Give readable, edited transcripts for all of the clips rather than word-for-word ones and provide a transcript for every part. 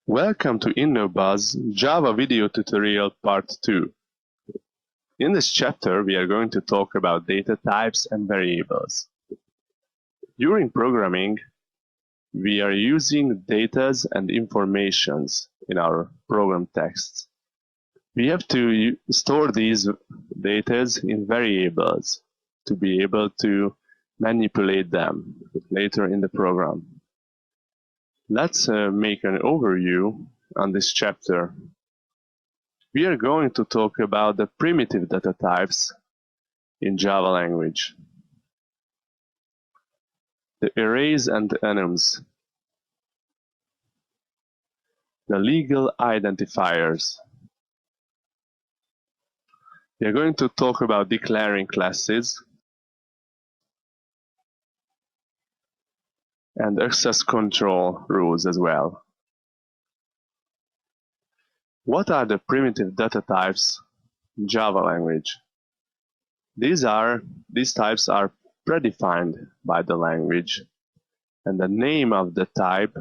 Welcome to InnoBuzz Java Video Tutorial Part 2. In this chapter, we are going to talk about data types and variables. During programming, we are using datas and informations in our program texts. We have to store these datas in variables to be able to manipulate them later in the program. Let's make an overview on this chapter. We are going to talk about the primitive data types in Java language, the arrays and enums, the legal identifiers. We are going to talk about declaring classes and access control rules as well. What are the primitive data types in Java language? These types are predefined by the language, and the name of the type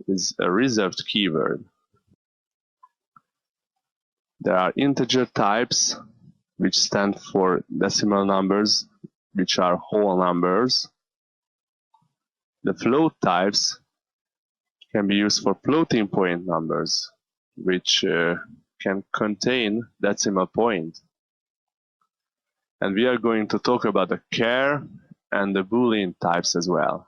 is a reserved keyword. There are integer types, which stand for decimal numbers, which are whole numbers. The float types can be used for floating point numbers, which can contain decimal point. And we are going to talk about the char and the boolean types as well.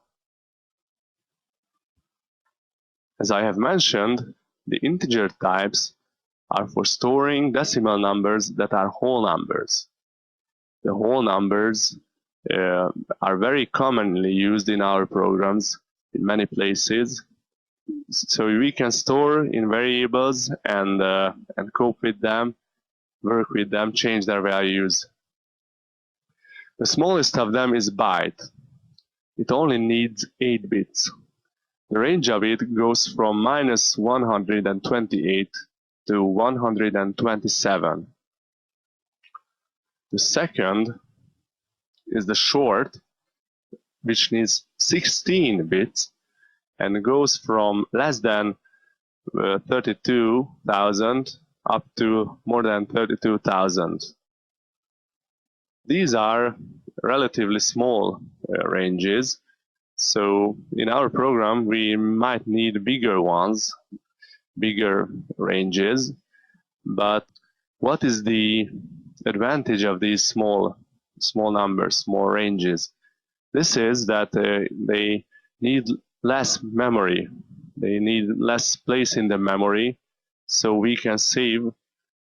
As I have mentioned, the integer types are for storing decimal numbers that are whole numbers. The whole numbers are very commonly used in our programs in many places. So we can store in variables and cope with them, work with them, change their values. The smallest of them is byte. It only needs 8 bits. The range of it goes from -128 to 127. The second is the short, which needs 16 bits and goes from less than 32,000 up to more than 32,000. These are relatively small ranges, so in our program we might need bigger ones, bigger ranges. But what is the advantage of these small numbers, small ranges? This is that they need less memory. They need less place in the memory, so we can save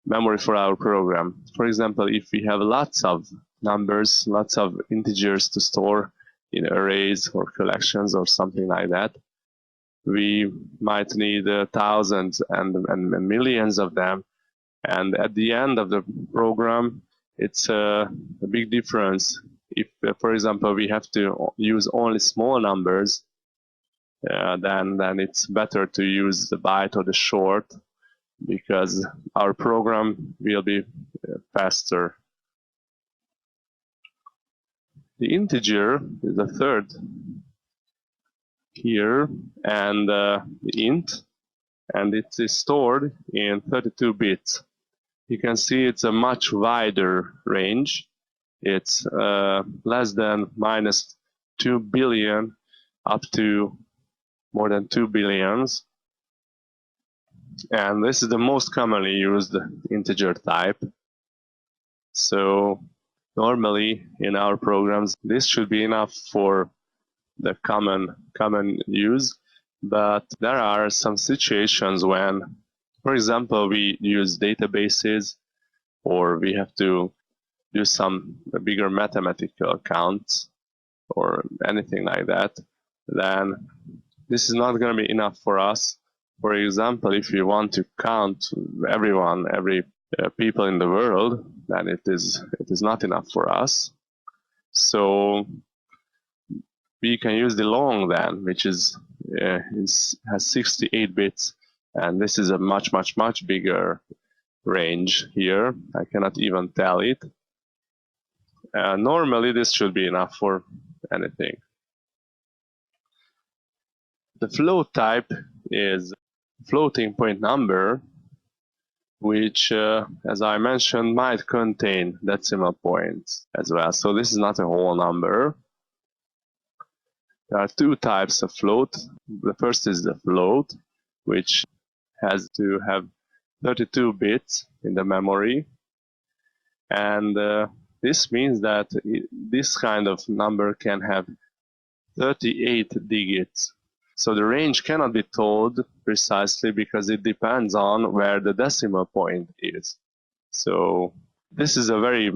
memory for our program. For example, if we have lots of numbers, lots of integers to store in arrays or collections or something like that, we might need thousands and millions of them. And at the end of the program, it's a big difference. If, for example, we have to use only small numbers, then it's better to use the byte or the short, because our program will be faster. The integer is the third here, and the int, and it is stored in 32 bits. You can see it's a much wider range. It's less than -2 billion up to more than 2 billions. And this is the most commonly used integer type. So normally in our programs, this should be enough for the common use. But there are some situations when, for example, we use databases, or we have to do some bigger mathematical counts or anything like that, then this is not going to be enough for us. For example, if you want to count every people in the world, then it is not enough for us. So we can use the long then, which has 68 bits, and this is a much bigger range here. I cannot even tell it. Normally this should be enough for anything. The float type is floating point number, which, as I mentioned, might contain decimal points as well. So this is not a whole number. There are two types of float. The first is the float, which has to have 32 bits in the memory. And this means that this kind of number can have 38 digits. So the range cannot be told precisely because it depends on where the decimal point is. So this is a very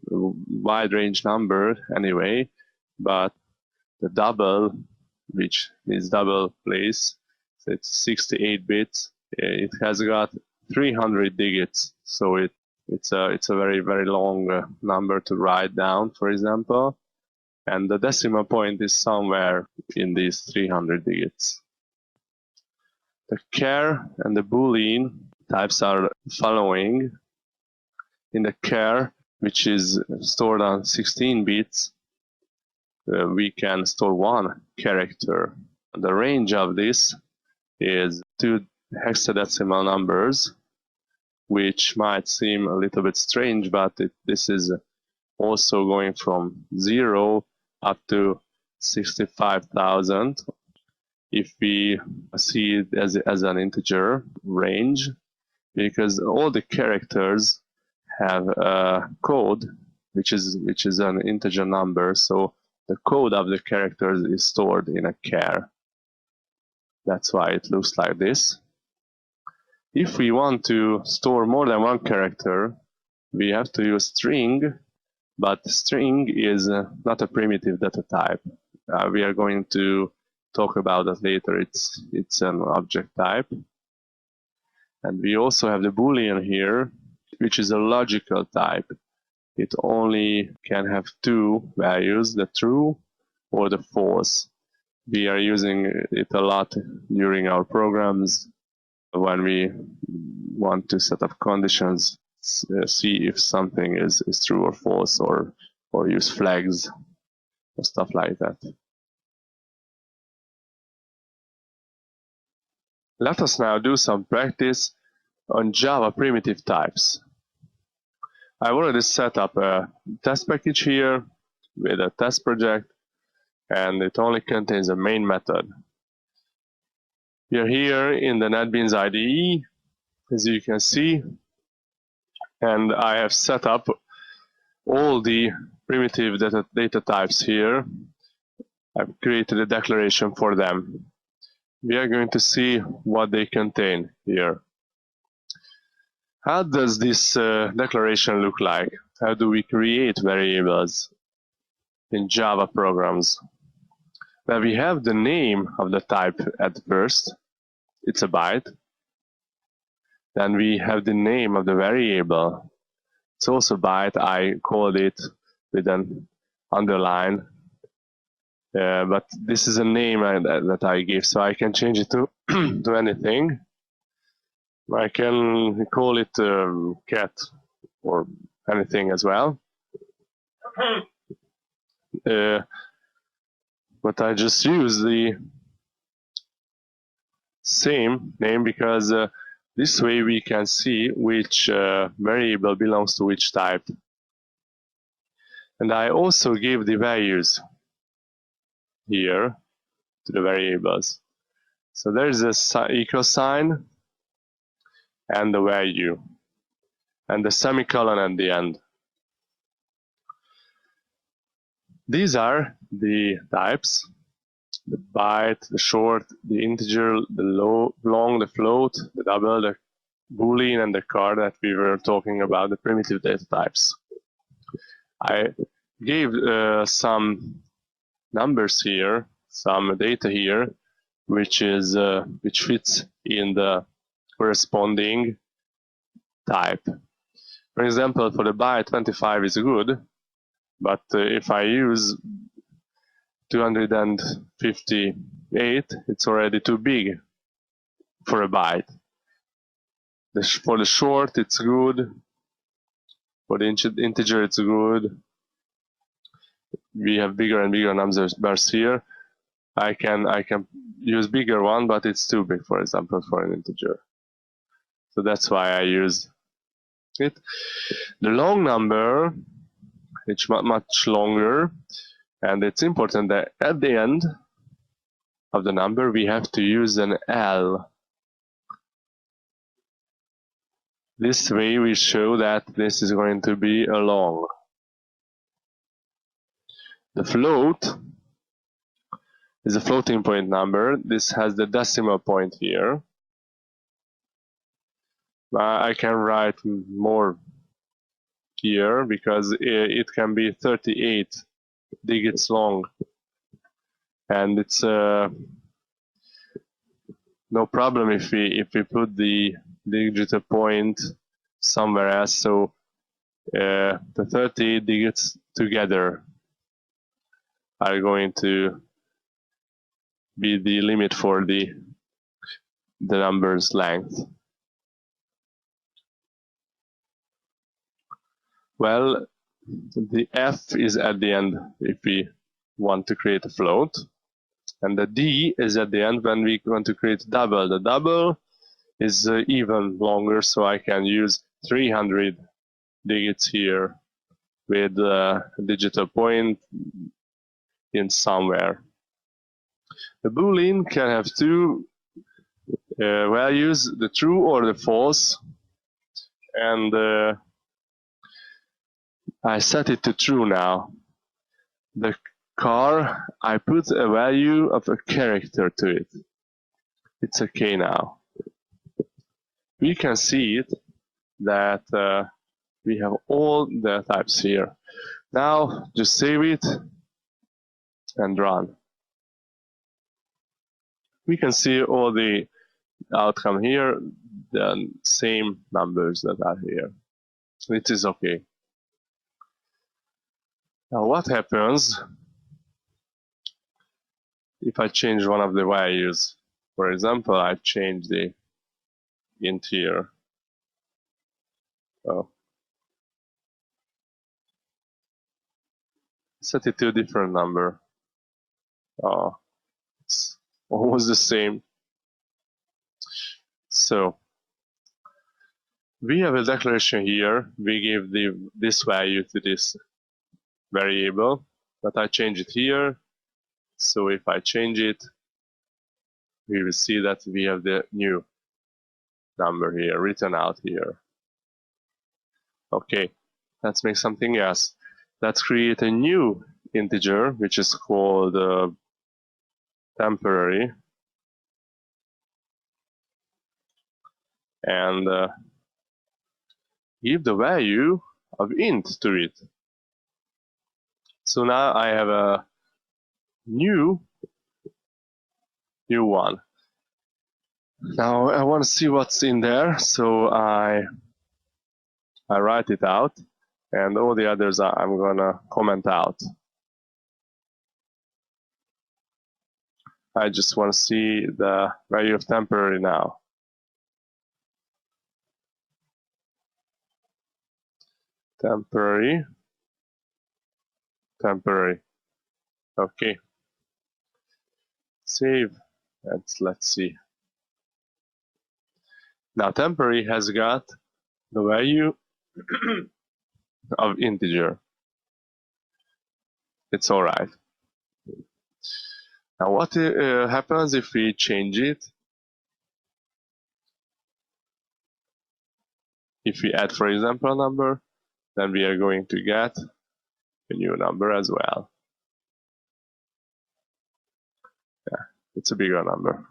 wide range number anyway, but the double, which is double place, so it's 68 bits, it has got 300 digits. So it's a very, very long number to write down, for example. And the decimal point is somewhere in these 300 digits. The char and the boolean types are following. In the char, which is stored on 16 bits, we can store one character. The range of this is two hexadecimal numbers, which might seem a little bit strange, but this is also going from 0 up to 65,000 if we see it as an integer range, because all the characters have a code which is an integer number, so the code of the characters is stored in a char. That's why it looks like this. If we want to store more than one character, we have to use string, but string is not a primitive data type. We are going to talk about that later. It's an object type. And we also have the boolean here, which is a logical type. It only can have two values, the true or the false. We are using it a lot during our programs when we want to set up conditions, see if something is true or false, or use flags or stuff like that. Let us now do some practice on Java primitive types. I've already set up a test package here with a test project, and it only contains a main method. We are here in the NetBeans IDE, as you can see, and I have set up all the primitive data types here. I've created a declaration for them. We are going to see what they contain here. How does this declaration look like? How do we create variables in Java programs? Well, we have the name of the type at first. It's a byte. Then we have the name of the variable. It's also byte. I called it with an underline. But this is a name that I gave, so I can change it to, to anything. I can call it cat or anything as well. But I just use the same name because this way we can see which variable belongs to which type. And I also give the values here to the variables. So there's a equal sign and the value and the semicolon at the end. These are the types: the byte, the short, the integer, the long, the float, the double, the boolean, and the char that we were talking about, the primitive data types. I gave some numbers here, some data here, which fits in the corresponding type. For example, for the byte, 25 is good, but if I use 258, it's already too big for a byte. For the short, it's good. For the integer, it's good. We have bigger and bigger numbers here. I can use bigger one, but it's too big, for example, for an integer. So that's why I use it. The long number, it's much longer, and it's important that at the end of the number we have to use an L. This way we show that this is going to be a long. The float is a floating point number. This has the decimal point here. I can write more here because it can be 38 digits long, and it's no problem if we put the digital point somewhere else. So the 30 digits together are going to be the limit for the number's length. Well, the F is at the end if we want to create a float, and the D is at the end when we want to create double. The double is even longer, so I can use 300 digits here with a digital point in somewhere. The Boolean can have two values, the true or the false, and I set it to true now. The car, I put a value of a character to it. It's okay now. We can see it that we have all the types here. Now just save it and run. We can see all the outcome here, the same numbers that are here. It is okay. Now what happens if I change one of the values? For example, I change the int here. Oh. Set it to a different number. Oh, it's almost the same. So we have a declaration here. We give this value to this variable, but I change it here. So if I change it, we will see that we have the new number here written out here. Okay, let's make something else. Let's create a new integer, which is called temporary, and give the value of int to it. So now I have a new one. Now I want to see what's in there, so I write it out, and all the others I'm gonna comment out. I just want to see the value of temporary now. Temporary. Okay. Save, and let's see. Now temporary has got the value of integer. It's all right. Now what happens if we change it? If we add, for example, a number, then we are going to get a new number as well. Yeah, it's a bigger number.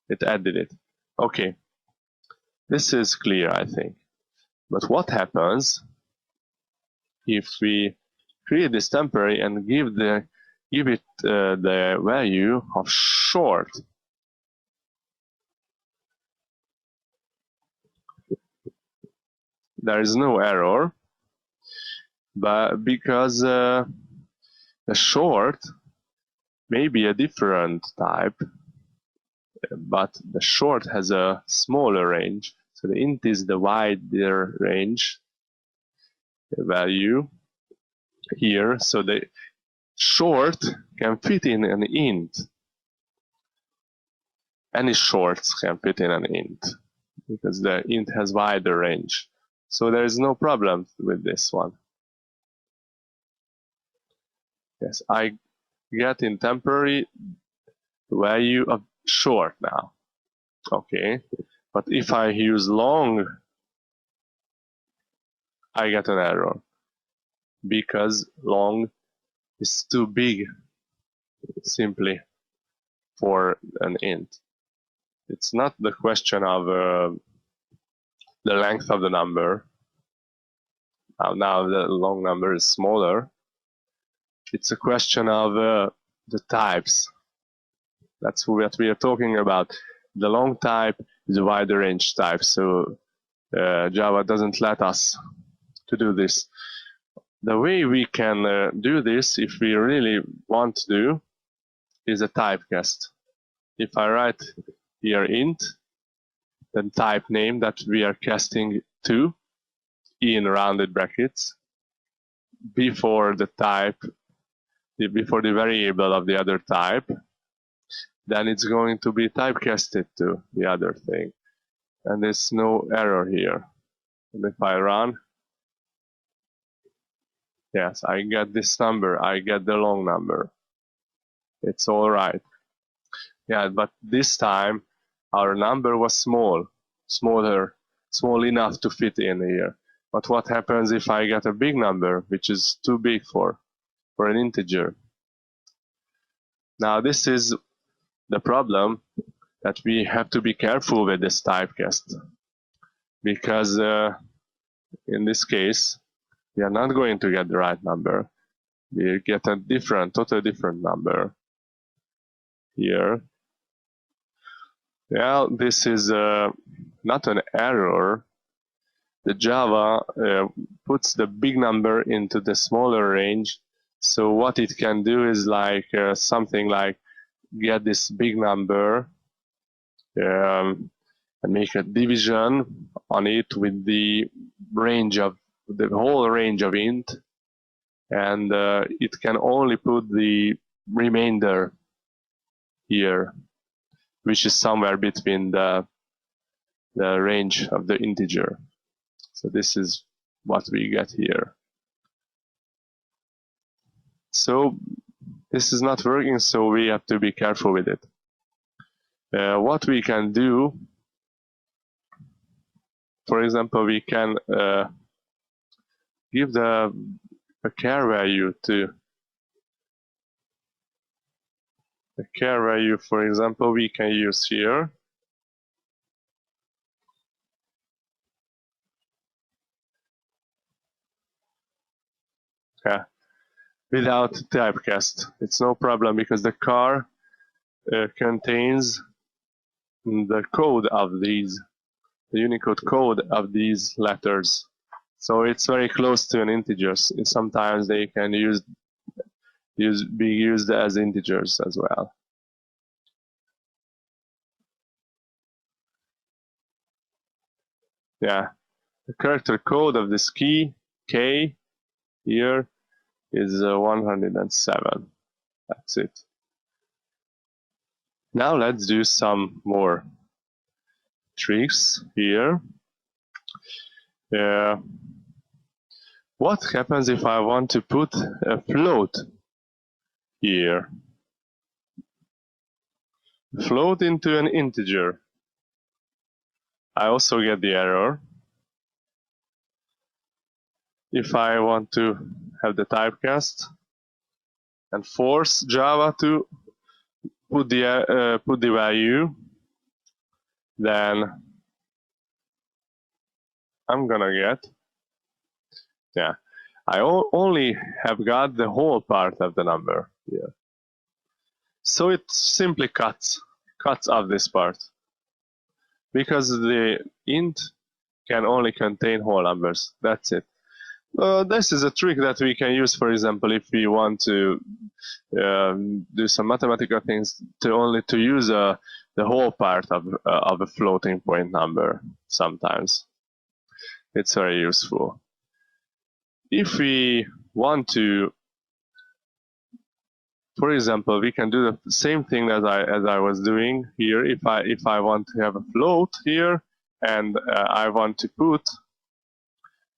It added it. Okay, this is clear, I think. But what happens if we create this temporary and give it the value of short? There is no error, but because the short may be a different type, but the short has a smaller range. So the int is the wider range value here. So short can fit in an int. Any shorts can fit in an int because the int has wider range. So there is no problem with this one. Yes, I get in temporary value of short now. Okay, but if I use long, I get an error because long is too big simply for an int. It's not the question of the length of the number. Now the long number is smaller. It's a question of the types. That's what we are talking about. The long type is a wider range type, so Java doesn't let us to do this. The way we can do this, if we really want to do, is a typecast. If I write here int, then type name that we are casting to in rounded brackets before the type, before the variable of the other type, then it's going to be typecasted to the other thing. And there's no error here. And if I run, yes, I get this number, I get the long number. It's all right. Yeah, but this time our number was small enough to fit in here. But what happens if I get a big number, which is too big for an integer? Now this is the problem, that we have to be careful with this typecast, because in this case we are not going to get the right number. We get a totally different number here. Well, this is not an error. The Java puts the big number into the smaller range. So what it can do is like something like get this big number and make a division on it with the range of the whole range of int, and it can only put the remainder here, which is somewhere between the range of the integer. So this is what we get here. So this is not working, so we have to be careful with it. What we can do, for example, we can give a char value to a char value, for example, we can use here. Yeah, without typecast, it's no problem because the char contains the code of these, the Unicode code of these letters. So it's very close to an integer. Sometimes they can be used as integers as well. Yeah, the character code of this key, K, here is 107. That's it. Now let's do some more tricks here. What happens if I want to put a float here? Float into an integer. I also get the error. If I want to have the typecast and force Java to put the value, then I'm gonna get, yeah, I only have got the whole part of the number here. So it simply cuts off this part, because the int can only contain whole numbers. That's it. This is a trick that we can use, for example, if we want to do some mathematical things, to use the whole part of a floating point number. Sometimes it's very useful. If we want to For example, we can do the same thing as I was doing here. If I want to have a float here, and I want to put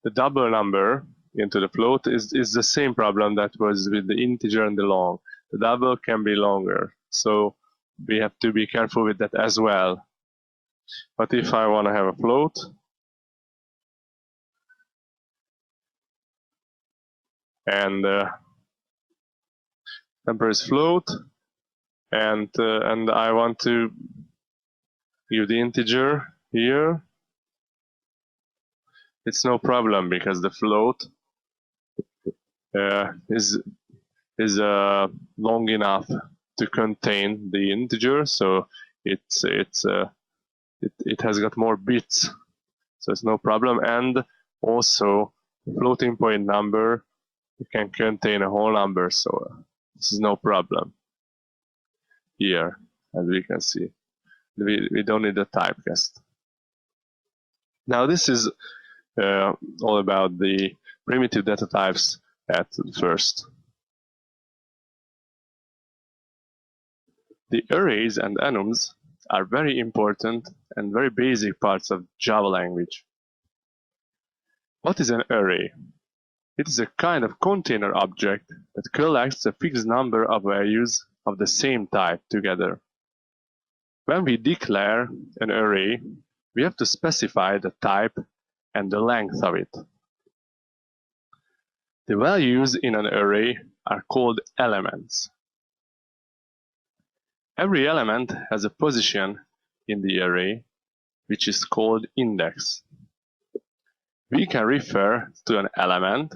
the double number into the float, is the same problem that was with the integer and the long. The double can be longer, so we have to be careful with that as well. But if I want to have a float, and number is float, and I want to give the integer here, it's no problem because the float is long enough to contain the integer, so it has got more bits, so it's no problem. And also floating point number, it can contain a whole number, so this is no problem here, as we can see. We don't need a typecast. Now this is all about the primitive data types at first. The arrays and enums are very important and very basic parts of Java language. What is an array? It is a kind of container object that collects a fixed number of values of the same type together. When we declare an array, we have to specify the type and the length of it. The values in an array are called elements. Every element has a position in the array, which is called index. We can refer to an element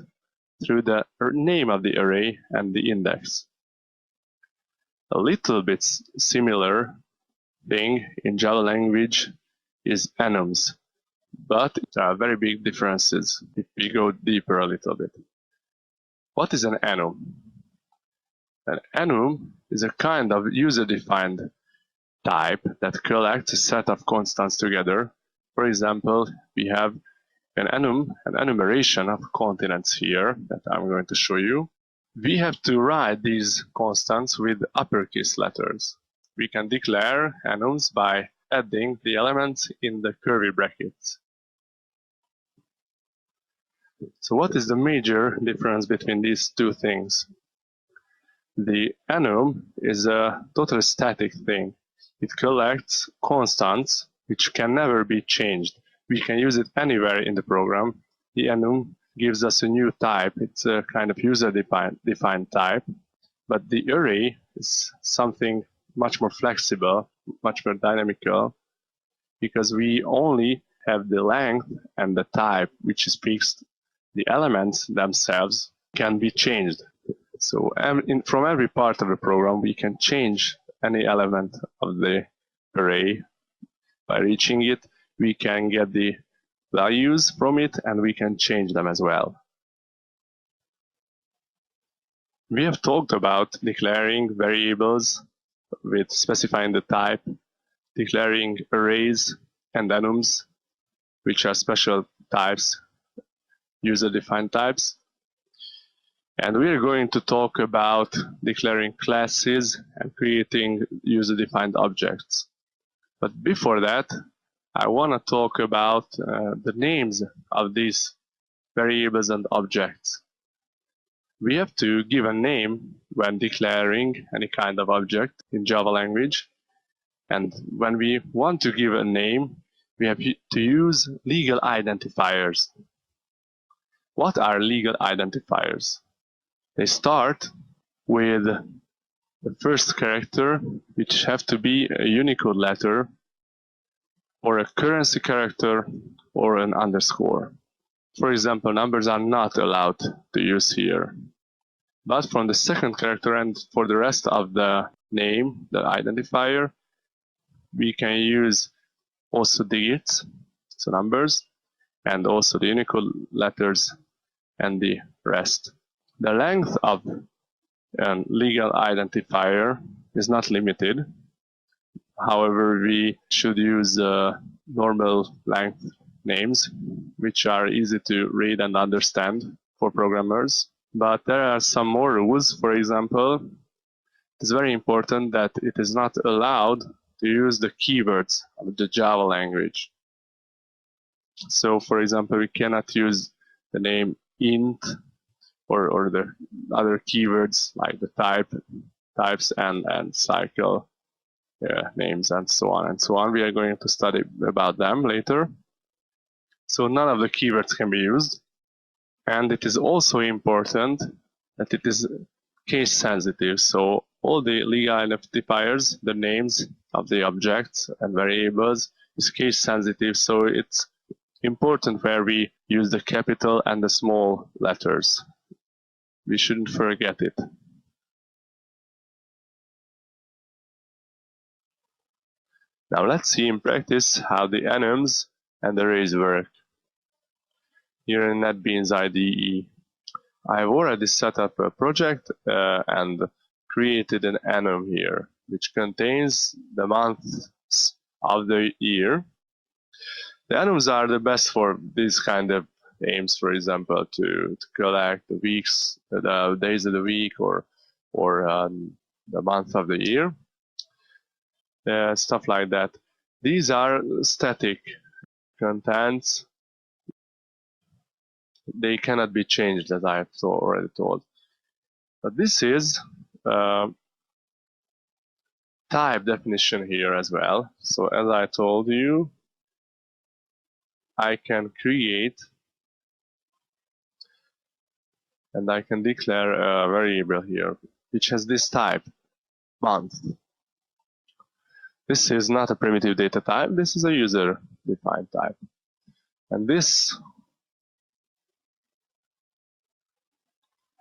through the name of the array and the index. A little bit similar thing in Java language is enums, but there are very big differences if we go deeper a little bit. What is an enum? An enum is a kind of user-defined type that collects a set of constants together. For example, we have an enum, an enumeration of continents here that I'm going to show you. We have to write these constants with uppercase letters. We can declare enums by adding the elements in the curly brackets. So what is the major difference between these two things? The enum is a totally static thing. It collects constants which can never be changed. We can use it anywhere in the program. The enum gives us a new type. It's a kind of user-defined type. But the array is something much more flexible, much more dynamical, because we only have the length and the type which is fixed. The elements themselves can be changed. So from every part of the program, we can change any element of the array. By reaching it, we can get the values from it, and we can change them as well. We have talked about declaring variables with specifying the type, declaring arrays and enums, which are special types, user-defined types. And we are going to talk about declaring classes and creating user-defined objects. But before that, I want to talk about the names of these variables and objects. We have to give a name when declaring any kind of object in Java language. And when we want to give a name, we have to use legal identifiers. What are legal identifiers? They start with the first character, which have to be a Unicode letter, or a currency character, or an underscore. For example, numbers are not allowed to use here. But from the second character and for the rest of the name, the identifier, we can use also digits, so numbers, and also the Unicode letters and the rest. The length of a legal identifier is not limited. However, we should use normal length names, which are easy to read and understand for programmers. But there are some more rules. For example, It's very important that it is not allowed to use the keywords of the Java language. So, for example, we cannot use the name int or the other keywords like the types and cycle names and so on and so on. We are going to study about them later. So none of the keywords can be used. And it is also important that it is case sensitive. So all the legal identifiers, the names of the objects and variables, is case sensitive. So it's important where we use the capital and the small letters. We shouldn't forget it. Now let's see in practice how the enums and arrays work. Here in NetBeans IDE, I've already set up a project and created an enum here, which contains the months of the year. The enums are the best for these kind of aims, for example, to collect the weeks, the days of the week, or the month of the year, stuff like that. These are static contents. They cannot be changed, as I have already told. But this is type definition here as well. So as I told you, I can create and I can declare a variable here which has this type, month. This is not a primitive data type, this is a user defined type. And this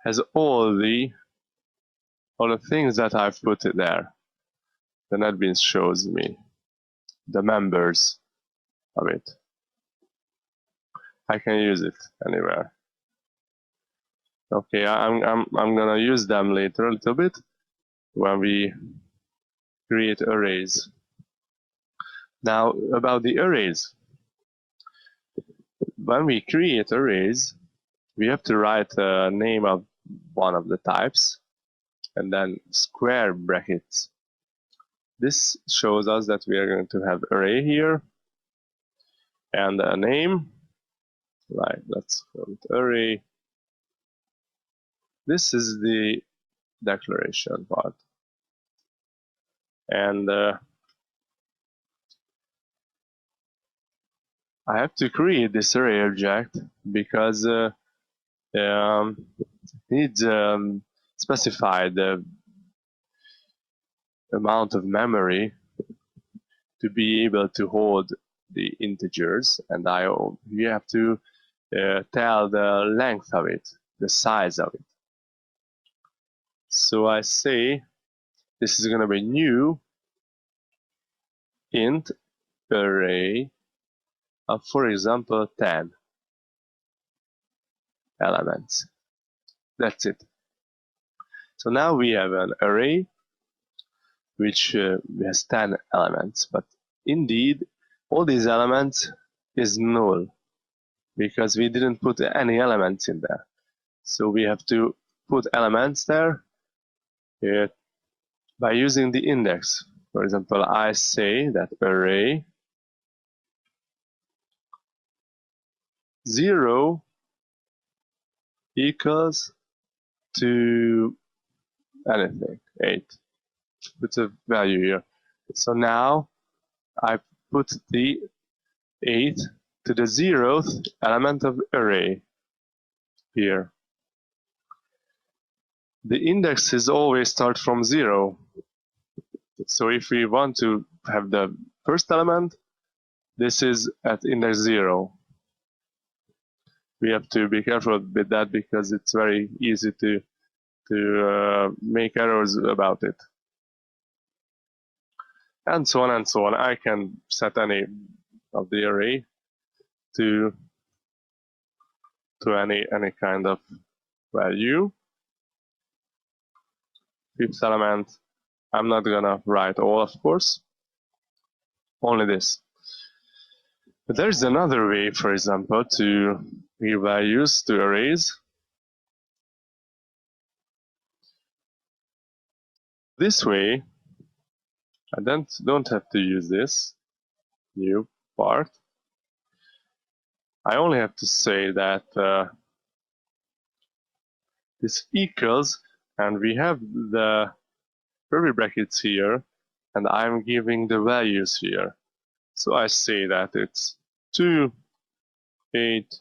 has all the things that I've put in there. The NetBeans shows me the members of it. I can use it anywhere. Okay, I'm gonna use them later a little bit when we create arrays. Now about the arrays. When we create arrays, we have to write a name of one of the types and then square brackets. This shows us that we are going to have array here and a name. Right, let's call it array. This is the declaration part. And I have to create this array object because it needs specify the amount of memory to be able to hold the integers, and we have to tell the length of it, the size of it. So I say this is going to be new int array of, for example, 10 elements. That's it. So now we have an array which has 10 elements, but indeed all these elements is null because we didn't put any elements in there. So we have to put elements there by using the index. For example, I say that array 0 equals to anything, 8. Put a value here. So now I put the 8 to the 0th element of array here. The indexes always start from 0. So if we want to have the first element, this is at index 0. We have to be careful with that because it's very easy to make errors about it. And so on and so on. I can set any of the array to any kind of value. Fifth element, I'm not gonna write all, of course, only this. But there's another way, for example, to give values to arrays. this way, I don't have to use this new part. I only have to say that this equals, and we have the curly brackets here, and I'm giving the values here. So I say that it's 2, 8,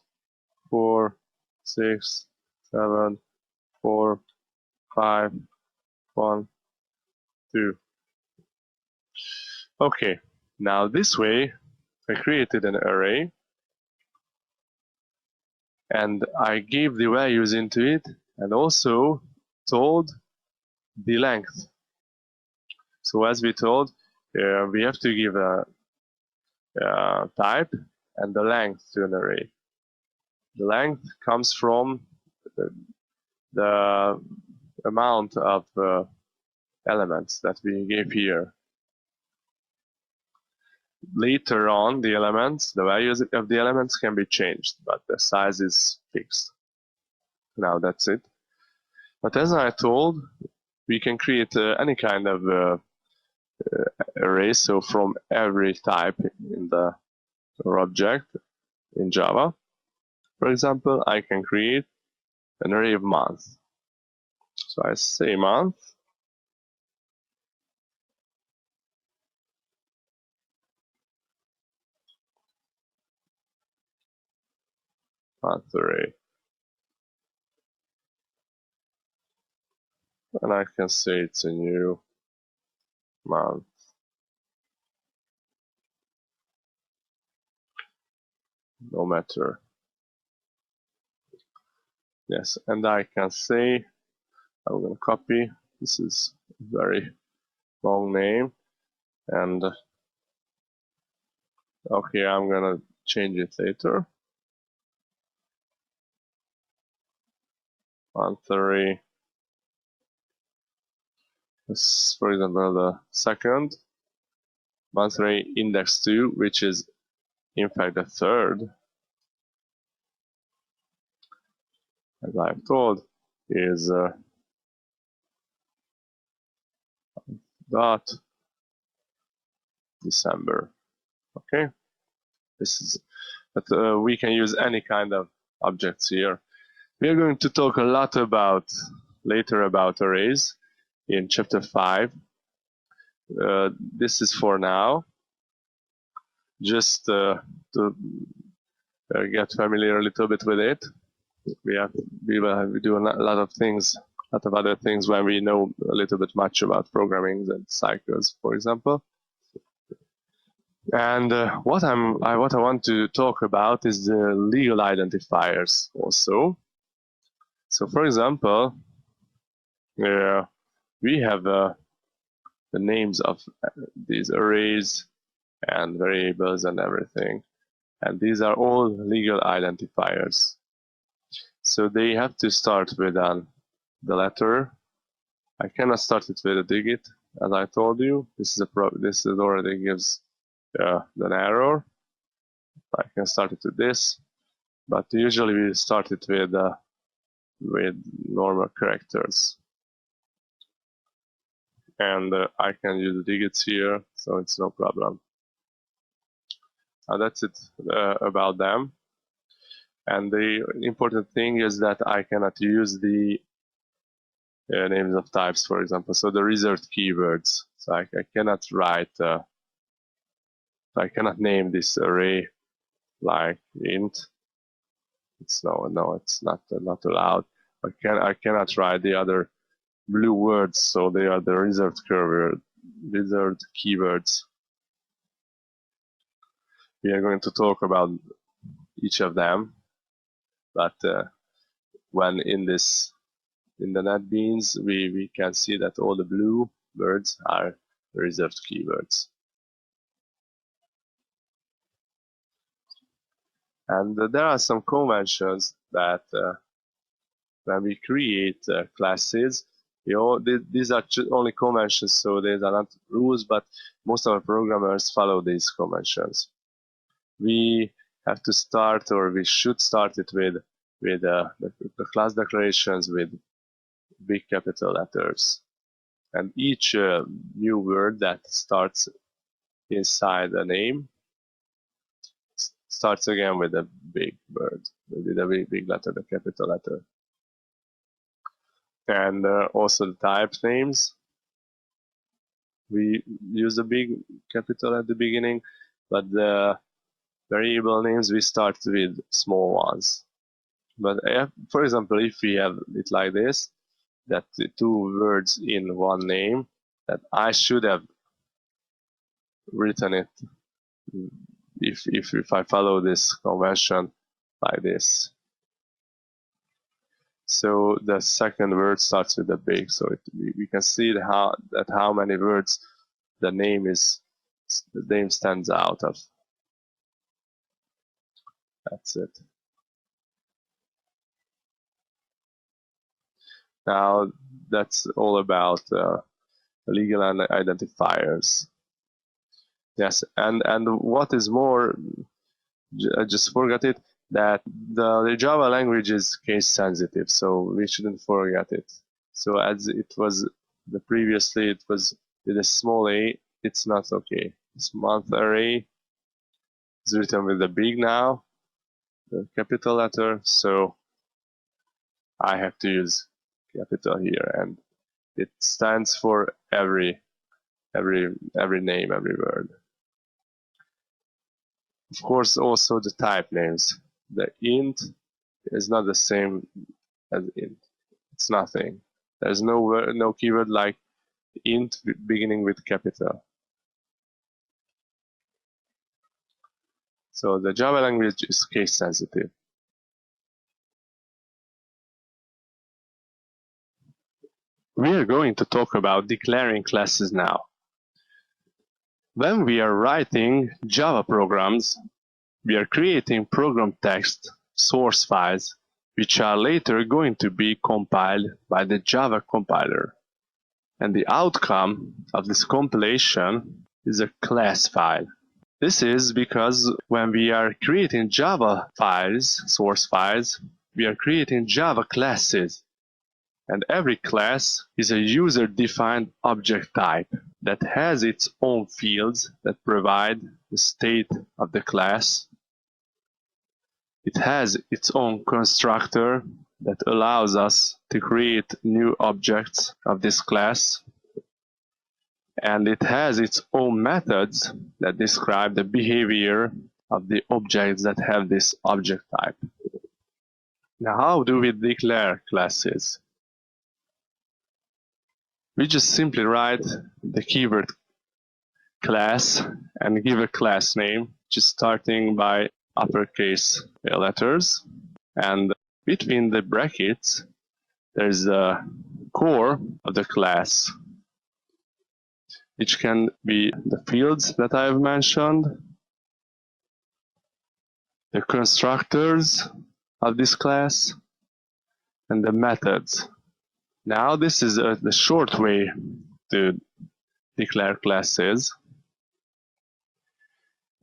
4, 6, 7, 4, 5, 1, 2. Okay, now this way I created an array and I gave the values into it and also told the length. So as we told, we have to give a type and the length to an array. The length comes from the amount of elements that we gave here. Later on, the values of the elements can be changed, but the size is fixed. Now that's it. But as I told, we can create any kind of array, so from every type in the object in Java. For example, I can create an array of months. So I say month, month array. And I can say it's a new month. No matter. Yes, and I can say, I'm going to copy, this is a very long name, and okay, I'm going to change it later. Month array. This, for example, the second. Month array index 2, which is in fact the third. As I've told, is dot December. Okay, this is, but we can use any kind of objects here. We are going to talk a lot about later about arrays in chapter 5. This is for now, just to get familiar a little bit with it. We will do a lot of things, a lot of other things when we know a little bit much about programming and cycles, for example. And what I want to talk about is the legal identifiers also. So, for example, we have the names of these arrays and variables and everything, and these are all legal identifiers. So they have to start with the letter. I cannot start it with a digit, as I told you. This is already gives an error. I can start it with this, but usually we start it with normal characters. And I can use the digits here, so it's no problem. That's it about them. And the important thing is that I cannot use the names of types, for example. So the reserved keywords. So I cannot write. I cannot name this array like int. It's it's not allowed. I cannot write the other blue words. So they are the reserved keywords. We are going to talk about each of them, but when in the NetBeans, we can see that all the blue words are reserved keywords. And there are some conventions that when we create classes, these are only conventions, so these are not rules, but most of our programmers follow these conventions. We have to start, or we should start it with the class declarations with big capital letters. And each new word that starts inside a name starts again with a big word, with a big letter, the capital letter. And also the type names. We use a big capital at the beginning, but the variable names we start with small ones. But for example, if we have it like this, that the two words in one name, that I should have written it if I follow this convention like this. So the second word starts with a big, so we can see how many words the name stands out of. That's it. Now that's all about legal identifiers. Yes, and what is more, I just forgot it, that the Java language is case sensitive, so we shouldn't forget it. So as it was previously, it was with a small a, it's not okay. This month array is written with a big now, the capital letter, so I have to use capital here, and it stands for every name, every word. Of course, also the type names. The int is not the same as int. It's nothing. There's no keyword like int beginning with capital. So the Java language is case sensitive. We are going to talk about declaring classes now. When we are writing Java programs, we are creating program text source files, which are later going to be compiled by the Java compiler. And the outcome of this compilation is a class file. This is because when we are creating Java files, source files, we are creating Java classes. And every class is a user-defined object type that has its own fields that provide the state of the class. It has its own constructor that allows us to create new objects of this class. And it has its own methods that describe the behavior of the objects that have this object type. Now, how do we declare classes? We just simply write the keyword class and give a class name, just starting by uppercase letters. And between the brackets, there's a core of the class, which can be the fields that I've mentioned, the constructors of this class, and the methods. Now this is the short way to declare classes.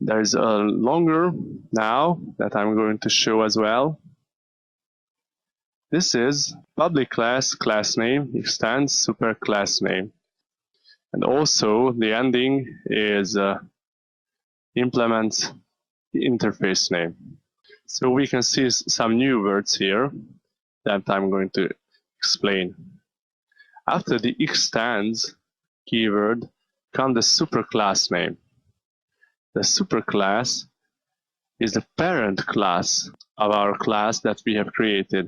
There's a longer now that I'm going to show as well. This is public class name extends super class name. And also the ending is implement interface name. So we can see some new words here that I'm going to explain. After the extends keyword comes the superclass name. The superclass is the parent class of our class that we have created.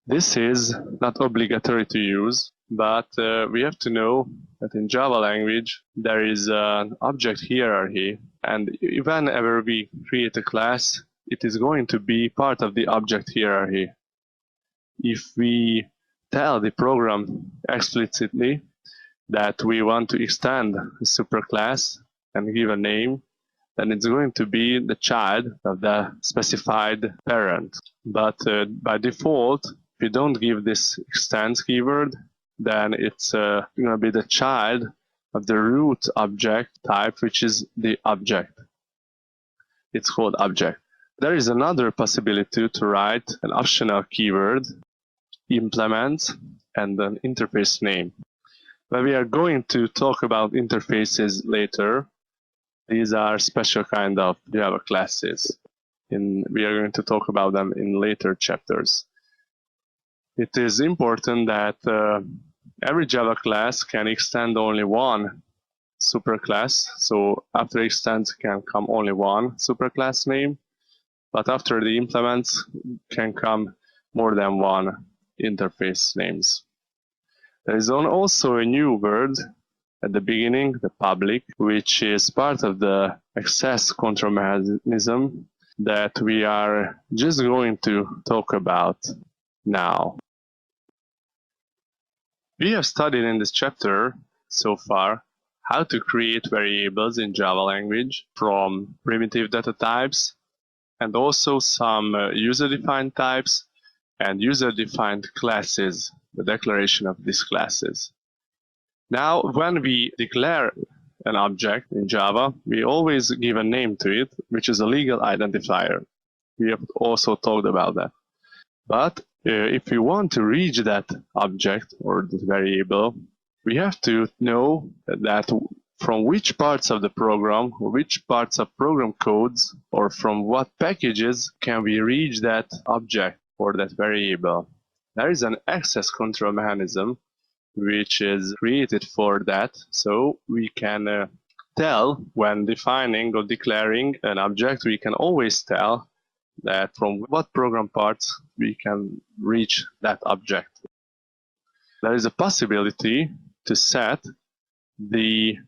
This is not obligatory to use, but we have to know that in Java language there is an object hierarchy, and whenever we create a class, it is going to be part of the object hierarchy. If we tell the program explicitly that we want to extend a superclass and give a name, then it's going to be the child of the specified parent. But by default, if we don't give this extends keyword, then it's going to be the child of the root object type, which is the object. It's called object. There is another possibility to write an optional keyword, implement, and an interface name. But we are going to talk about interfaces later. These are special kind of Java classes. We are going to talk about them in later chapters. It is important that every Java class can extend only one superclass. So after extend can come only one superclass name, but after the implements can come more than one interface names. There is also a new word at the beginning, the public, which is part of the access control mechanism that we are just going to talk about now. We have studied in this chapter so far how to create variables in Java language from primitive data types, and also some user-defined types and user-defined classes, the declaration of these classes. Now, when we declare an object in Java, we always give a name to it, which is a legal identifier. We have also talked about that. But if we want to reach that object or the variable, we have to know that from which parts of the program, or which parts of program codes, or from what packages can we reach that object or that variable. There is an access control mechanism which is created for that, so we can tell when defining or declaring an object, we can always tell that from what program parts we can reach that object. There is a possibility to set the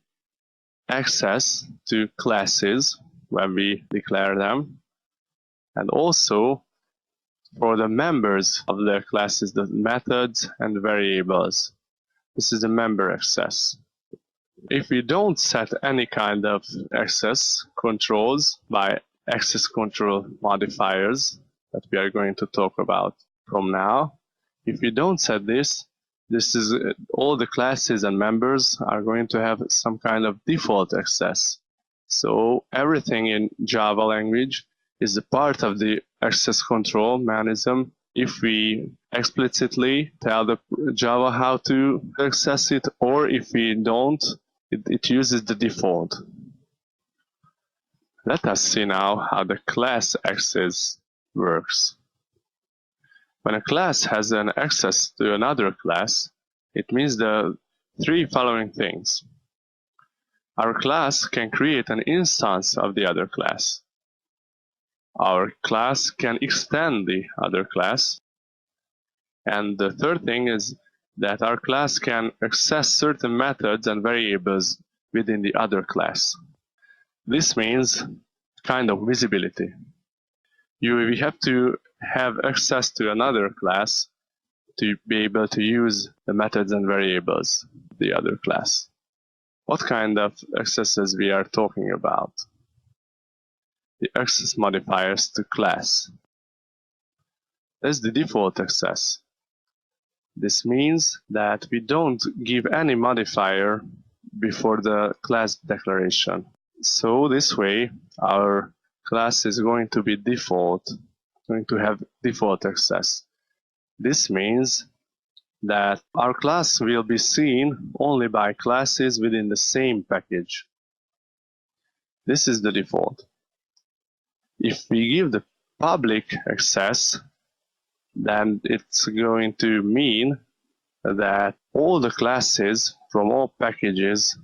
access to classes when we declare them, and also for the members of the classes, the methods and variables. This is the member access. If we don't set any kind of access controls by access control modifiers that we are going to talk about from now, if we don't set this is all the classes and members are going to have some kind of default access. So everything in Java language is a part of the access control mechanism if we explicitly tell the Java how to access it, or if we don't, it uses the default. Let us see now how the class access works. When a class has an access to another class, it means the three following things. Our class can create an instance of the other class. Our class can extend the other class. And the third thing is that our class can access certain methods and variables within the other class. This means kind of visibility. We have to have access to another class to be able to use the methods and variables of the other class. What kind of accesses we are talking about? The access modifiers to class. That's the default access. This means that we don't give any modifier before the class declaration. So this way, our class is going to be going to have default access. This means that our class will be seen only by classes within the same package. This is the default. If we give the public access, then it's going to mean that all the classes from all packages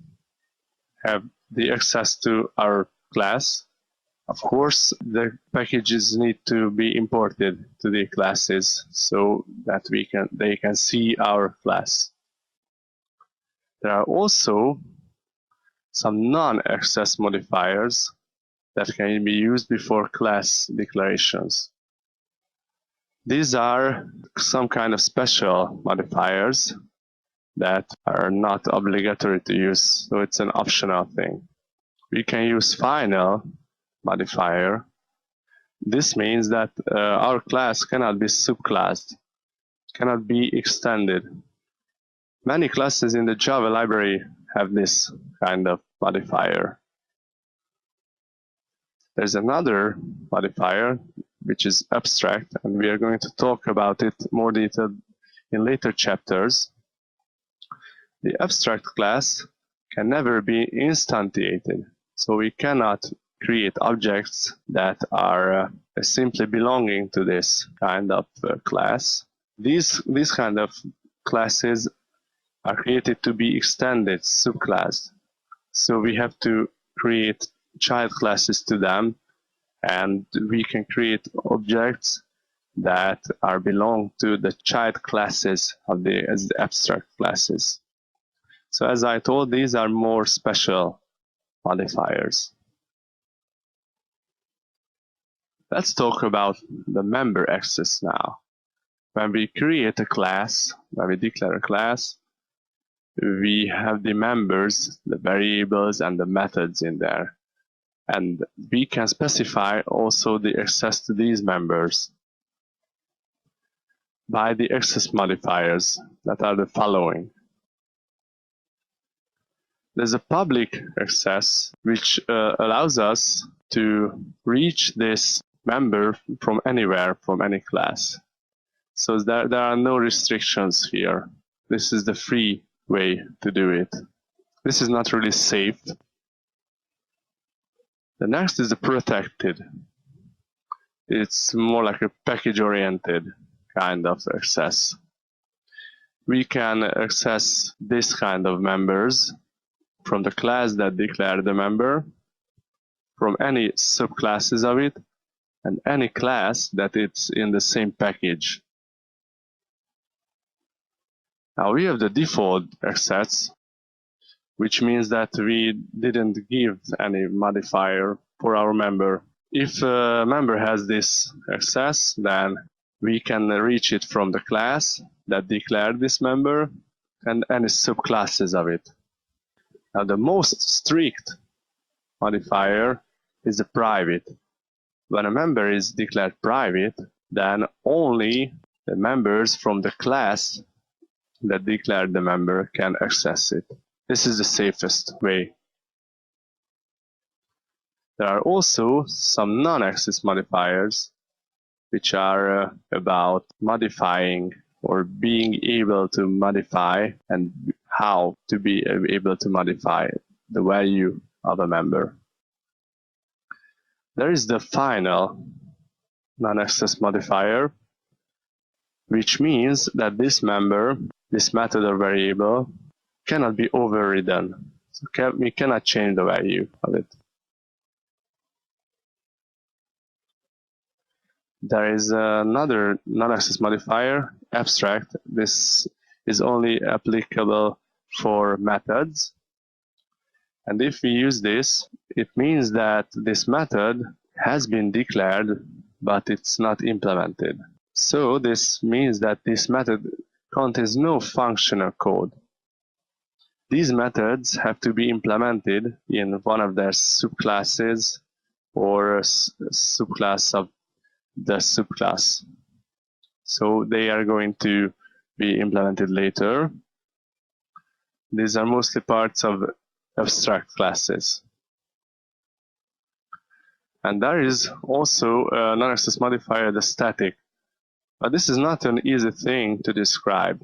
have the access to our class. Of course, the packages need to be imported to the classes so that they can see our class. There are also some non-access modifiers that can be used before class declarations. These are some kind of special modifiers that are not obligatory to use, so it's an optional thing. We can use final modifier. This means that our class cannot be subclassed, cannot be extended. Many classes in the Java library have this kind of modifier. There's another modifier which is abstract, and we are going to talk about it more detailed in later chapters. The abstract class can never be instantiated, so we cannot create objects that are simply belonging to this kind of class. These kind of classes are created to be extended subclass, so we have to create child classes to them, and we can create objects that are belong to the child classes of the abstract classes. So as I told, these are more special modifiers. Let's talk about the member access now. When we create a class, when we declare a class, we have the members, the variables, and the methods in there. And we can specify also the access to these members by the access modifiers that are the following. There's a public access which allows us to reach this member from anywhere, from any class. So there are no restrictions here. This is the free way to do it. This is not really safe. The next is the protected. It's more like a package-oriented kind of access. We can access this kind of members from the class that declared the member, from any subclasses of it, and any class that it's in the same package. Now we have the default access, which means that we didn't give any modifier for our member. If a member has this access, then we can reach it from the class that declared this member and any subclasses of it. Now the most strict modifier is the private. When a member is declared private, then only the members from the class that declared the member can access it. This is the safest way. There are also some non-access modifiers which are about modifying or being able to modify and how to be able to modify the value of a member. There is the final non-access modifier, which means that this member, this method or variable, cannot be overridden. So we cannot change the value of it. There is another non-access modifier, abstract. This is only applicable for methods. And if we use this, it means that this method has been declared, but it's not implemented. So this means that this method contains no functional code. These methods have to be implemented in one of their subclasses or subclass of the subclass. So they are going to be implemented later. These are mostly parts of abstract classes. And there is also a non-access modifier, the static. But this is not an easy thing to describe.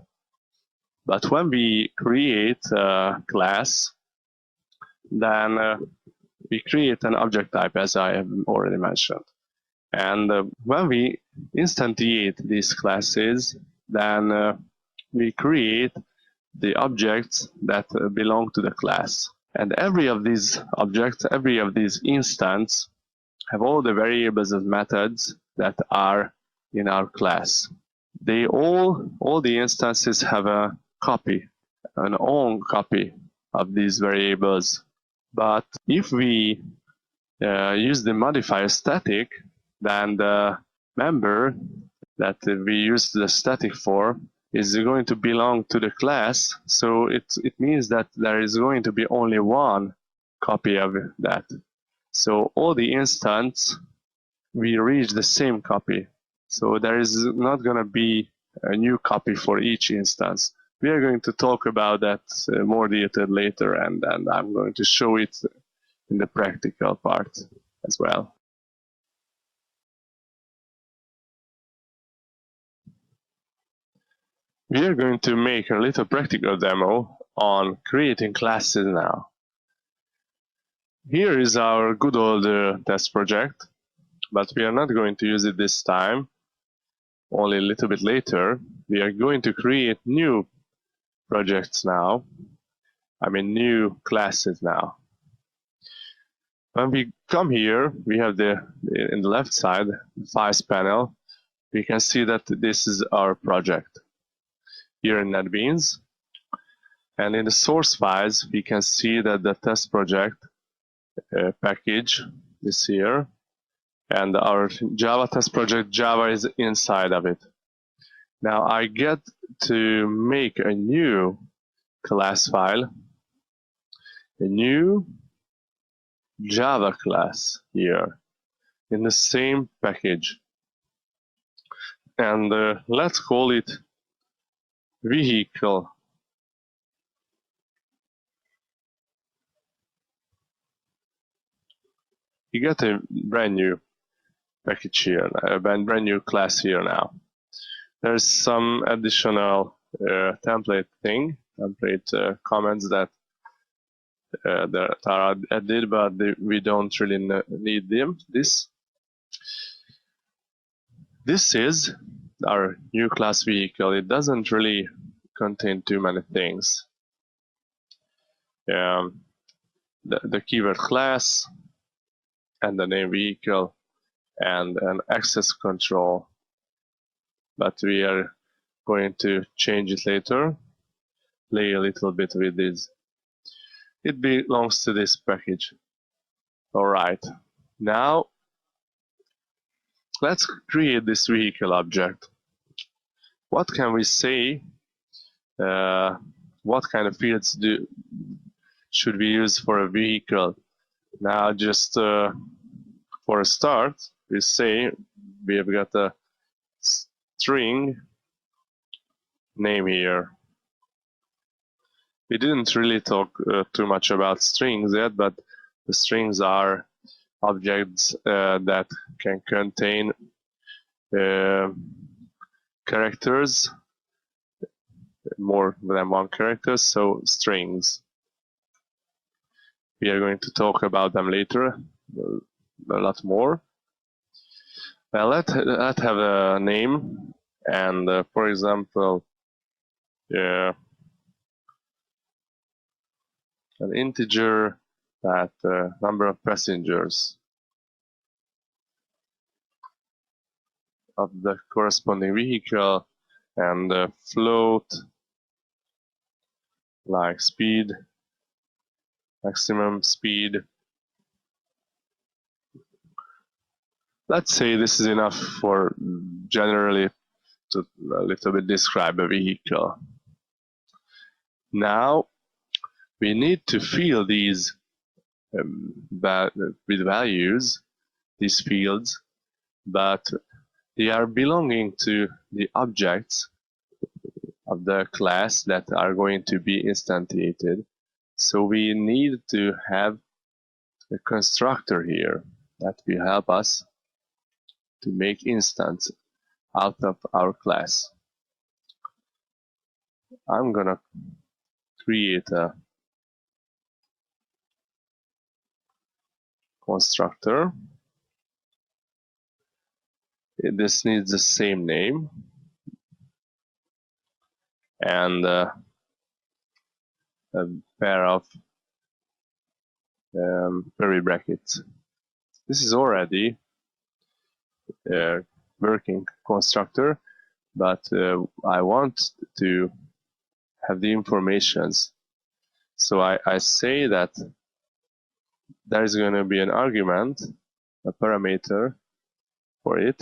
But when we create a class, then we create an object type, as I have already mentioned. And when we instantiate these classes, then we create the objects that belong to the class. And every of these objects, every of these instances, have all the variables and methods that are in our class. They all the instances have a copy, an own copy of these variables. But if we use the modifier static, then the member that we use the static for is going to belong to the class. So it means that there is going to be only one copy of that. So all the instances, we reach the same copy. So there is not going to be a new copy for each instance. We are going to talk about that more detailed later, and I'm going to show it in the practical part as well. We are going to make a little practical demo on creating classes now. Here is our good old test project, but we are not going to use it this time, only a little bit later. We are going to create new projects now, new classes now. When we come here, we have in the left side, Files panel, we can see that this is our project here in NetBeans. And in the source files, we can see that the test project package is here. And our Java test project, Java is inside of it. Now I get to make a new class file, a new Java class here in the same package. And let's call it vehicle. You get a brand new package here, a brand new class here now. There's some additional template comments that are added, but we don't really need them. This is our new class vehicle. It doesn't really contain too many things. The keyword class and the name vehicle and an access control, but we are going to change it later, play a little bit with this. It belongs to this package. Alright, now let's create this vehicle object. What can we say? What kind of fields should we use for a vehicle? Now just for a start, we say we have got a string name here. We didn't really talk too much about strings yet, but the strings are objects that can contain characters, more than one character, so strings. We are going to talk about them later a lot more. Now let's have a name, and for example, an integer that number of passengers of the corresponding vehicle, and float like speed, maximum speed. Let's say this is enough for generally to a little bit describe a vehicle. Now we need to fill these with values, these fields, but they are belonging to the objects of the class that are going to be instantiated. So we need to have a constructor here that will help us to make instance out of our class. I'm gonna create a constructor. This needs the same name and a pair of curly brackets. This is already a working constructor, but I want to have the informations. So I say that there is going to be an argument, a parameter for it.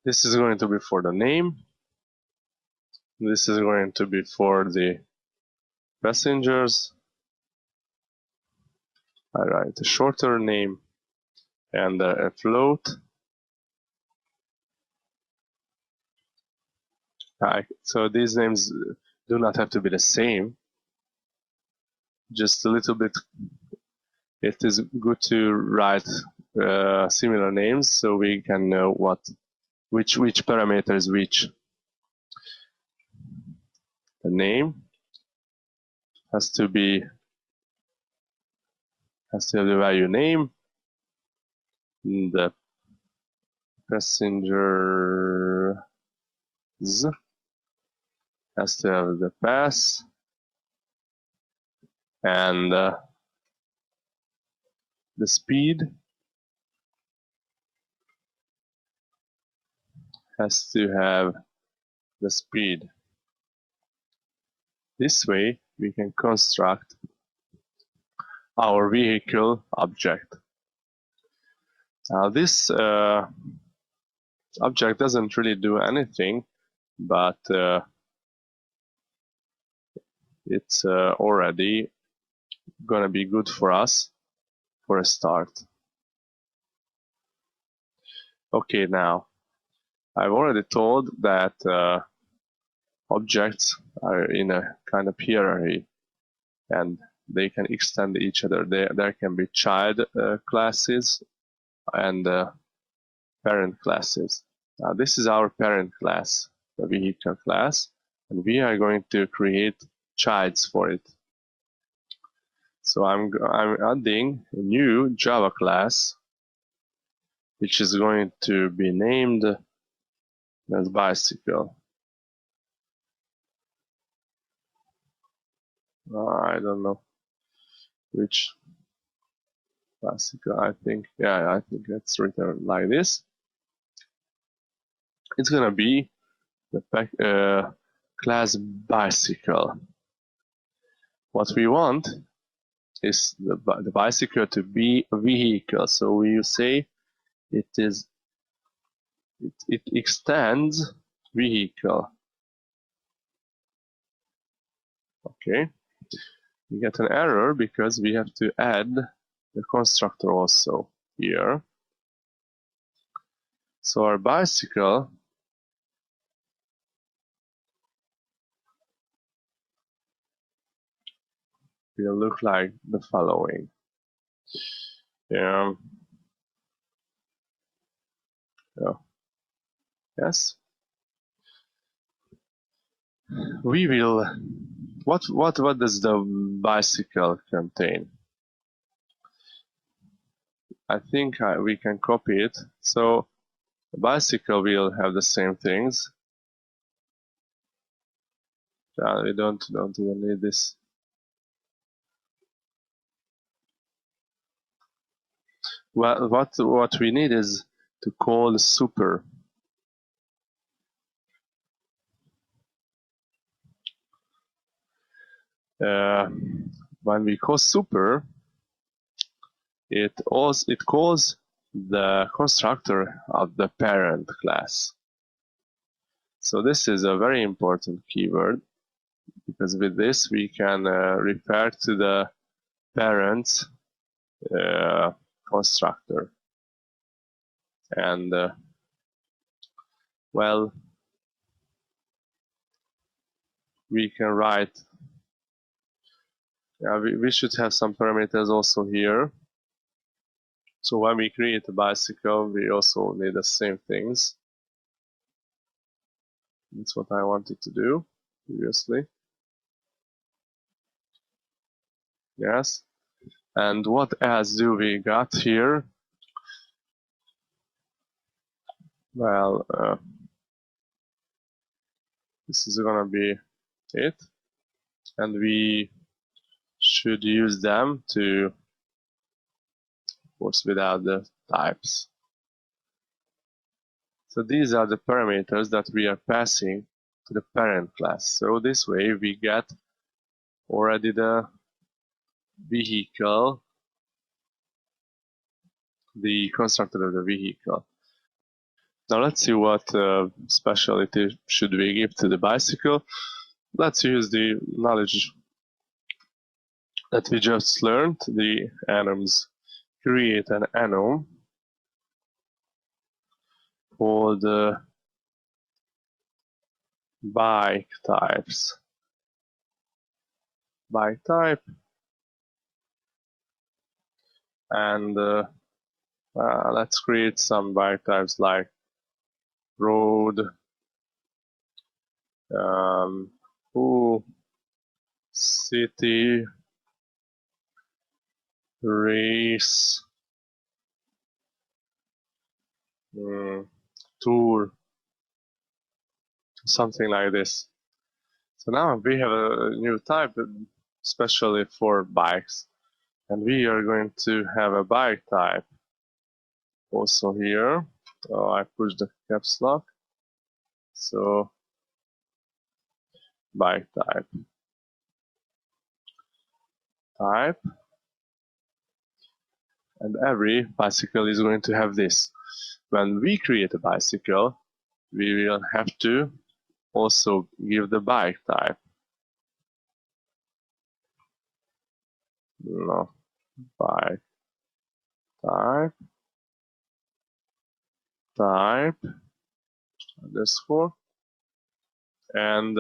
This is going to be for the name. This is going to be for the passengers. I write a shorter name and a float. So these names do not have to be the same. Just a little bit. It is good to write similar names so we can know which parameter is which. the name has to have the value name, the passengers has to have the pass, and the speed has to have the speed. This way we can construct our vehicle object. Now this object doesn't really do anything, but it's already gonna be good for us for a start. Okay, now I've already told that objects are in a kind of hierarchy and they can extend each other. There can be child classes and parent classes. Now this is our parent class, the vehicle class, and we are going to create childs for it. So I'm adding a new Java class which is going to be named as bicycle. I don't know which bicycle. I think it's written like this. It's gonna be the class bicycle. What we want is the bicycle to be a vehicle. So we say it extends vehicle. Okay, we get an error because we have to add the constructor also here. So our bicycle will look like the following. Yes. We will. What does the bicycle contain? I think we can copy it. So the bicycle will have the same things. We don't even need this. Well, what we need is to call super. When we call super, it calls the constructor of the parent class. So this is a very important keyword because with this we can refer to the parent constructor, and well, we can write. We should have some parameters also here. So when we create a bicycle, we also need the same things. That's what I wanted to do previously. Yes. And what else do we got here? Well, this is gonna be it, and we should use them to, of course, without the types. So these are the parameters that we are passing to the parent class. So this way we get already the vehicle, the constructor of the vehicle. Now let's see what specialty should we give to the bicycle. Let's use the knowledge that we just learned, the enums. Create an enum for the bike types. Bike type, and let's create some bike types like road, Ooh, city, race, tour, something like this. So now we have a new type, especially for bikes, and we are going to have a bike type also here. Oh, I pushed the caps lock. So bike type, and every bicycle is going to have this. When we create a bicycle, we will have to also give the bike type. No, bike type underscore, and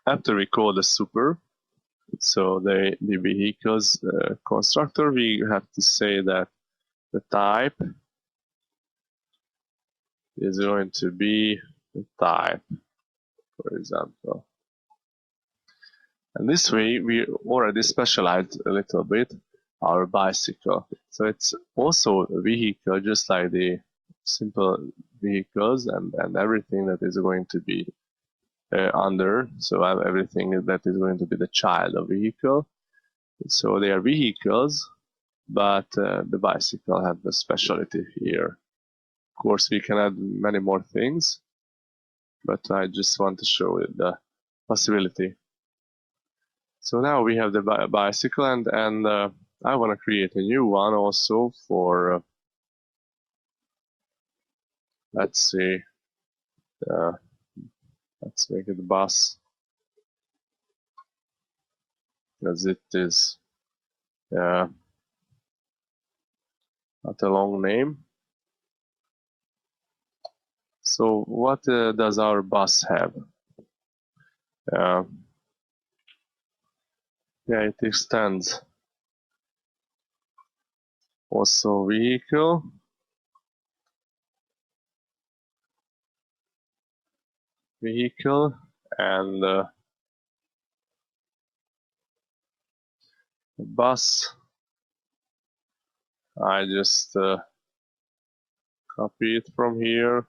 after we call the super, so the vehicles constructor, we have to say that the type is going to be the type, for example. And this way we already specialized a little bit our bicycle. So it's also a vehicle just like the simple vehicles, and everything that is going to be under. So I have everything that is going to be the child of vehicle. So they are vehicles, but the bicycle has the specialty here. Of course, we can add many more things, but I just want to show you the possibility. So now we have the bicycle, and I want to create a new one also for, let's see, let's make it bus, because it is not a long name. So what does our bus have? Yeah, it extends. Also vehicle, and bus. I just copy it from here.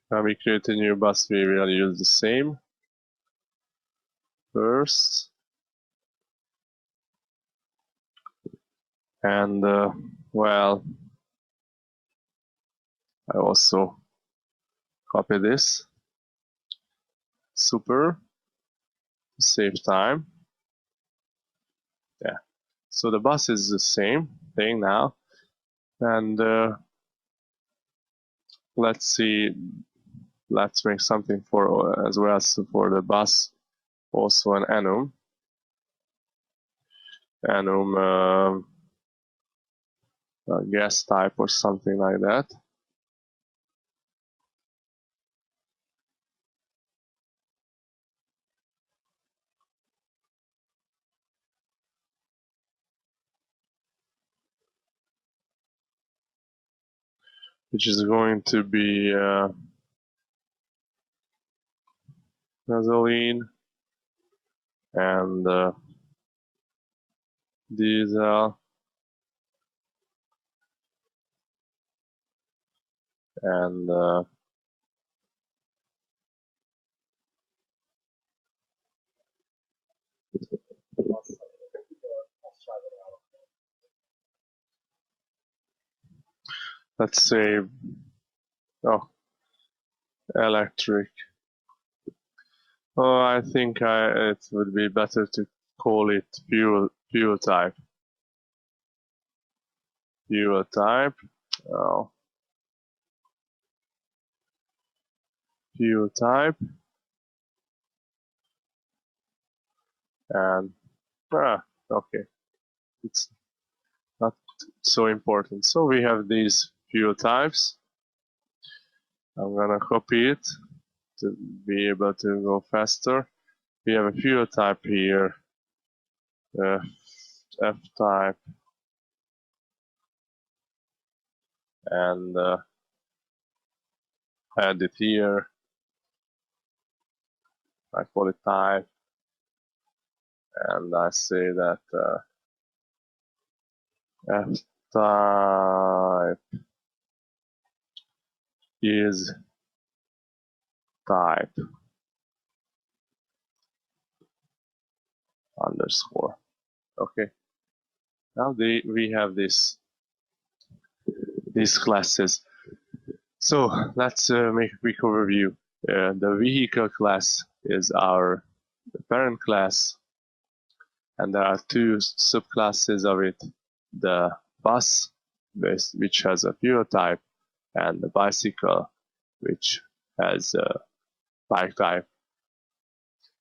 When we create a new bus, we will use the same first. And well, I also copy this. Super, save time. Yeah, so the bus is the same thing now. And let's see, let's make something for as well as for the bus, also an enum gas type or something like that. Which is going to be gasoline and diesel and let's say, oh, electric. Oh, I think it would be better to call it fuel type. Fuel type. Oh, fuel type. And okay, it's not so important. So we have these fuel types. I'm gonna copy it to be able to go faster. We have a fuel type here, F type, and add it here. I call it type, and I say that f type is type underscore. Okay. Now we have these classes. So let's make a quick overview. The vehicle class is our parent class, and there are two subclasses of it: the bus, which has a fuel type, and the bicycle, which has a bike type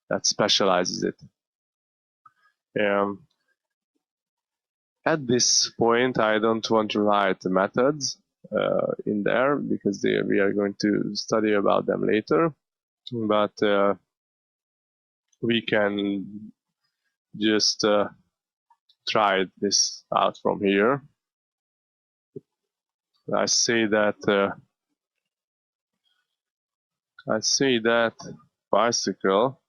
that specializes it. At this point, I don't want to write the methods in there because we are going to study about them later. But we can just try this out from here. I say that bicycle.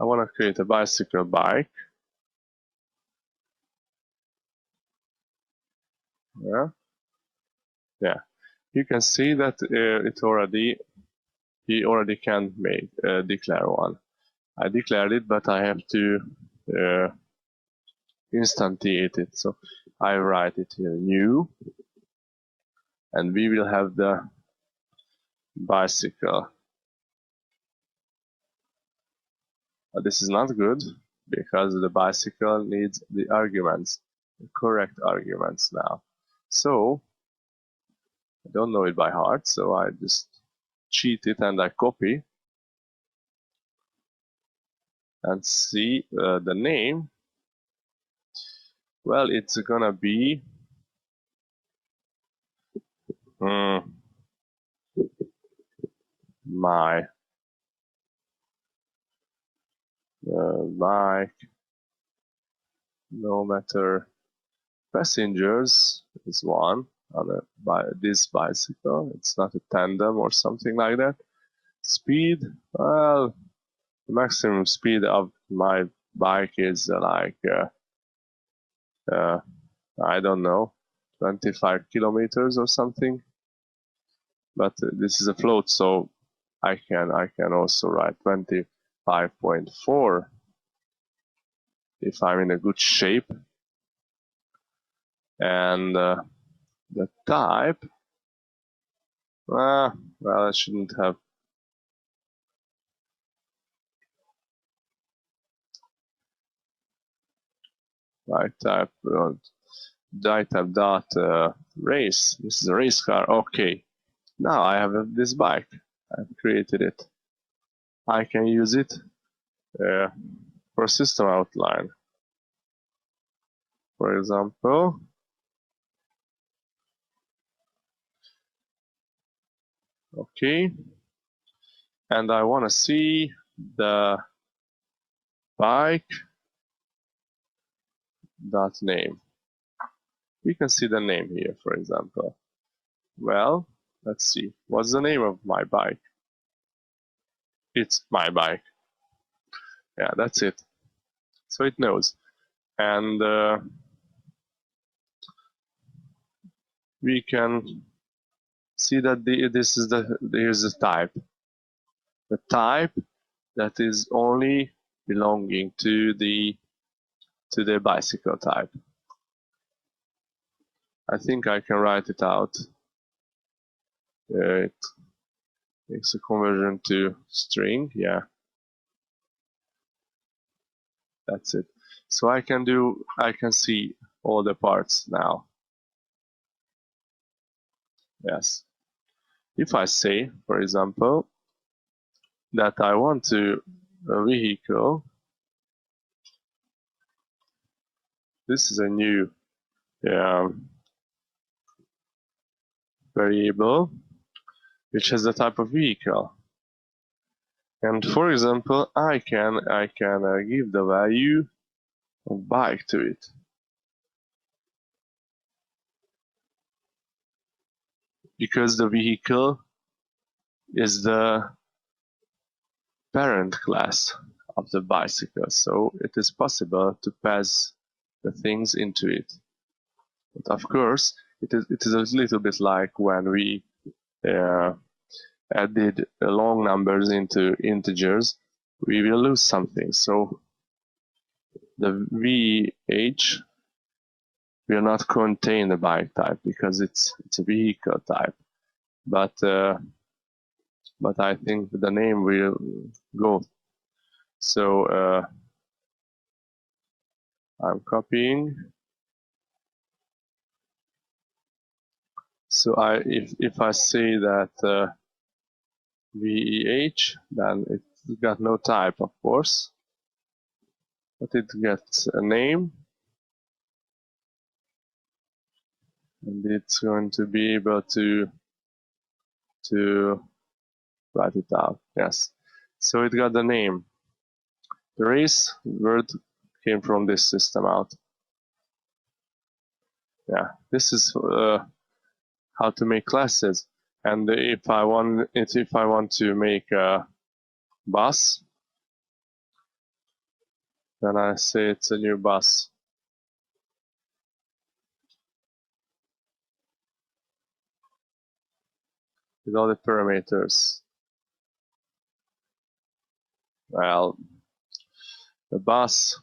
I want to create a bicycle bike. Yeah. You can see that he already can declare one. I declared it, but I have to instantiate it. So I write it here, new, and we will have the bicycle. This is not good because the bicycle needs the arguments, the correct arguments now. So I don't know it by heart, so I just cheat it and I copy and see the name. Well, it's gonna be my bike, no matter passengers is one on this bicycle. It's not a tandem or something like that. Speed, well, the maximum speed of my bike is like I don't know, 25 kilometers or something. But this is a float, so I can also write 25.4 if I'm in a good shape. And the type, well, I shouldn't have. Type dot race. This is a race car. Okay, now I have this bike. I've created it. I can use it for system outline. For example, okay, and I want to see the bike dot name. You can see the name here, for example. Well, let's see. What's the name of my bike? It's my bike. Yeah, that's it. So it knows. And we can see that here's the type. The type that is only belonging to the bicycle type. I think I can write it out. It makes a conversion to string. Yeah, that's it. So I can see all the parts now. Yes. If I say, for example, that I want to a vehicle, this is a new variable which has the type of vehicle. And for example, I can give the value of bike to it. because the vehicle is the parent class of the bicycle, so it is possible to pass the things into it. But of course, it is a little bit like when we added long numbers into integers, we will lose something. So the VH will not contain the bike type because it's a vehicle type. But I think the name will go. So I'm copying. So if I say that VEH, then it got no type, of course, but it gets a name, and it's going to be able to write it out. Yes, so it got the name. The race word came from this system out. Yeah, this is how to make classes. And if I want to make a bus, then I say it's a new bus. With all the parameters. Well, the bus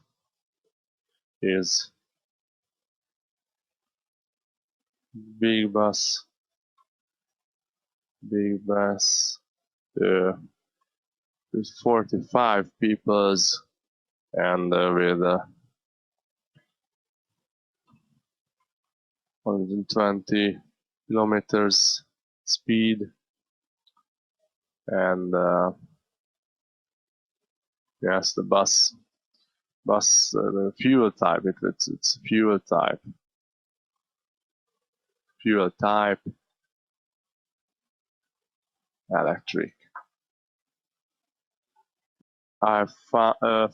is big bus with 45 peoples and with 120 kilometers speed, and yes, the bus the fuel type, it's fuel type electric. I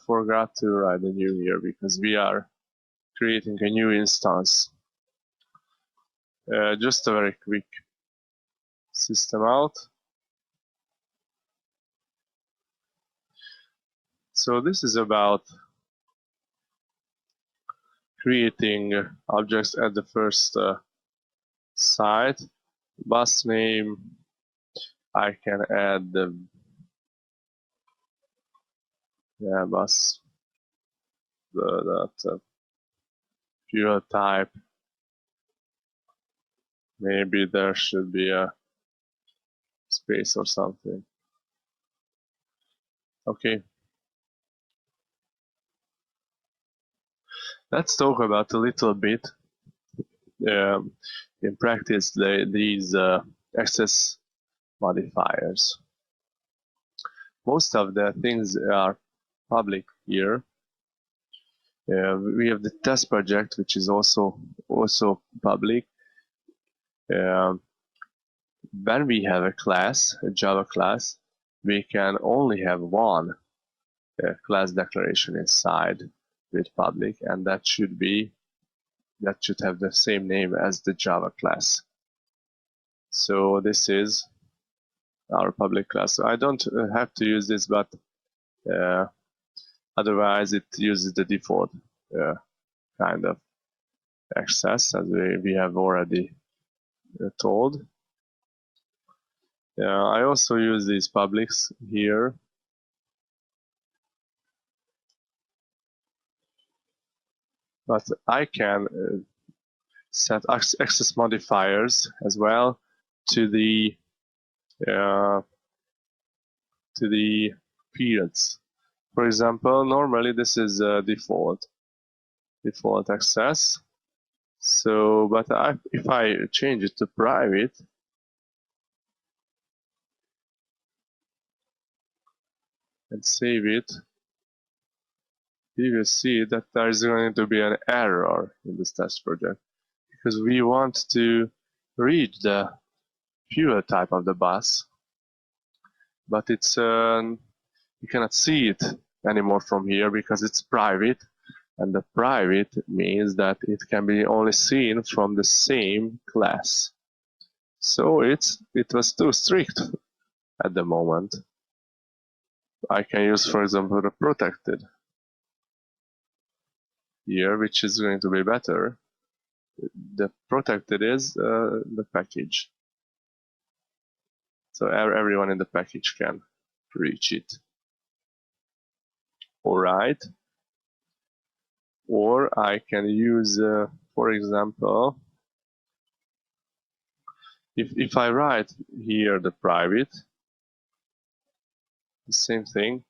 forgot to write a new here because we are creating a new instance. Just a very quick system out. So this is about creating objects at the first site. Bus name, I can add the bus, that fuel type. Maybe there should be a space or something. Okay. Let's talk about a little bit in practice these access modifiers. Most of the things are public here. We have the test project, which is also public. When we have a class, a Java class, we can only have one class declaration inside with public, and that should have the same name as the Java class. So this is our public class. So I don't have to use this, but otherwise it uses the default kind of access, as we have already told. I also use these publics here. But I can set access modifiers as well to the fields. For example, normally this is default access. So, but if I change it to private, and save it, you will see that there is going to be an error in this test project because we want to read the fuel type of the bus, but it's you cannot see it anymore from here because it's private, and the private means that it can be only seen from the same class. So it was too strict at the moment. I can use, for example, the protected here, which is going to be better. The protected is the package. So everyone in the package can reach it. Alright. Or I can use, for example, if I write here the private, the same thing,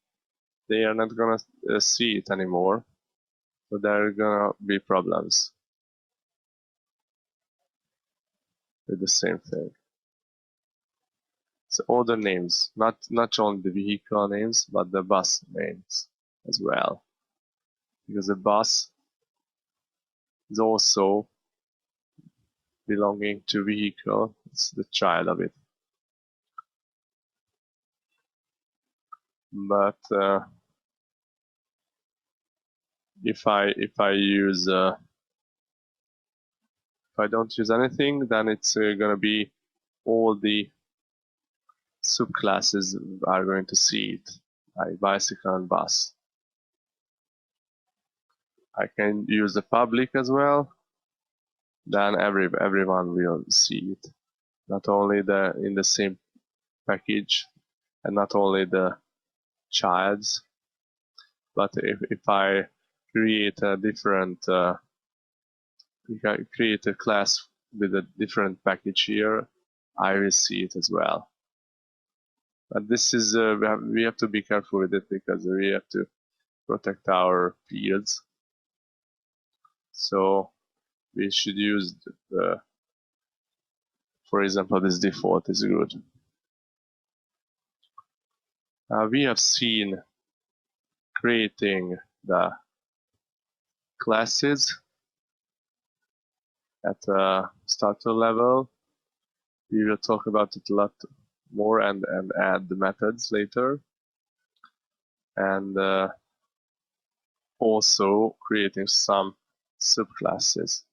they are not gonna see it anymore. So there are gonna be problems with the same thing. So all the names, not only the vehicle names, but the bus names as well. Because the bus is also belonging to vehicle, it's the child of it. But if I use if I don't use anything, then it's gonna be all the subclasses are going to see it, like bicycle and bus. I can use the public as well, then everyone will see it, not only in the same package and not only the childs, but if I create a different if I create a class with a different package here, I will see it as well. But this is we have to be careful with it because we have to protect our fields. So we should use for example, this default is good. We have seen creating the classes at a starter level. We will talk about it a lot more and add the methods later. And also creating some subclasses.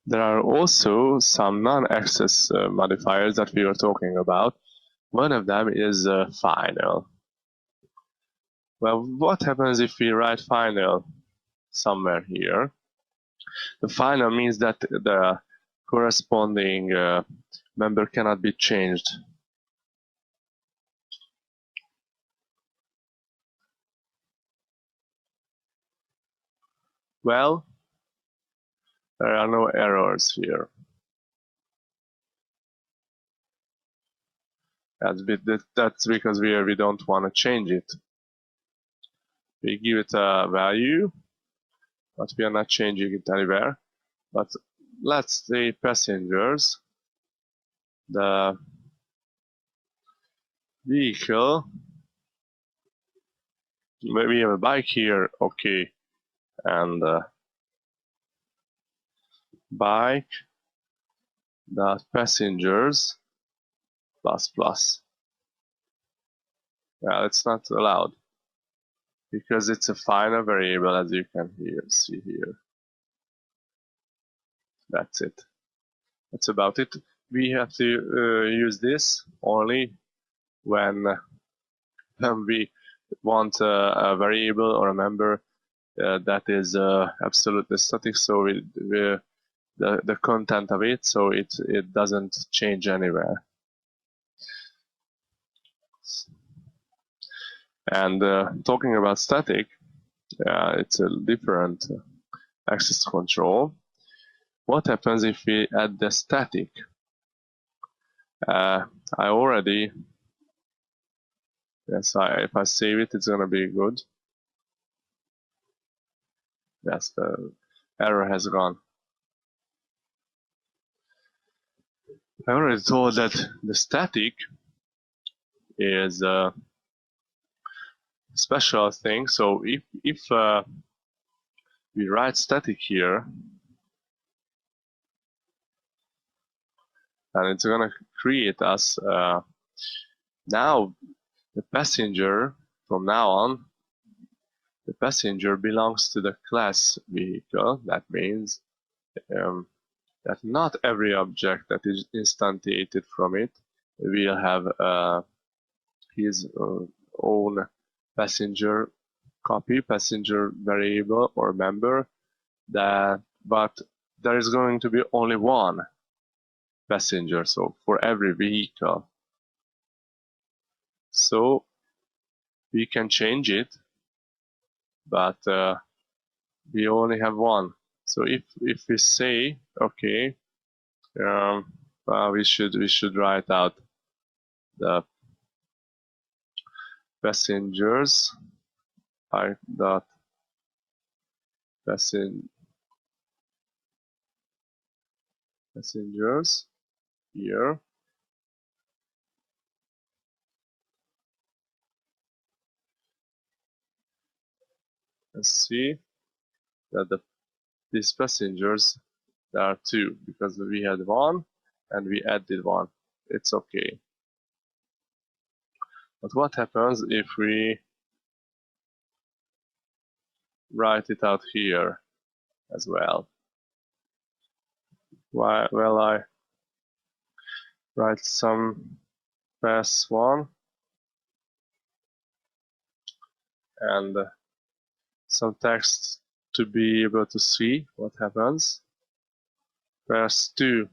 There are also some non-access modifiers that we were talking about. One of them is final. Well, what happens if we write final somewhere here? The final means that the corresponding member cannot be changed. Well, there are no errors here. That's because we don't want to change it. We give it a value, but we are not changing it anywhere. But let's say passengers, the vehicle, we have a bike here, okay, and bike dot passengers plus plus. Well, it's not allowed because it's a final variable, as you can see here. That's it. That's about it. We have to use this only when we want a variable or a member that is absolutely static, so the content of it, so it doesn't change anywhere. And talking about static, it's a different access control. What happens if we add the static? I already, yes, if I save it, it's gonna be good. Yes, the error has gone. I already told that the static is a special thing. So if we write static here, and it's gonna create us now the passenger. From now on, the passenger belongs to the class vehicle. That means that not every object that is instantiated from it will have his own passenger copy, passenger variable or member, but there is going to be only one passenger, so for every vehicle. So we can change it, but we only have one. So if we say, okay, we should write out the passengers dot passengers here. Let's see that these passengers, there are two, because we had one and we added one. It's okay. But what happens if we write it out here as well? Well, I write some pass1 and some text to be able to see what happens. Pass2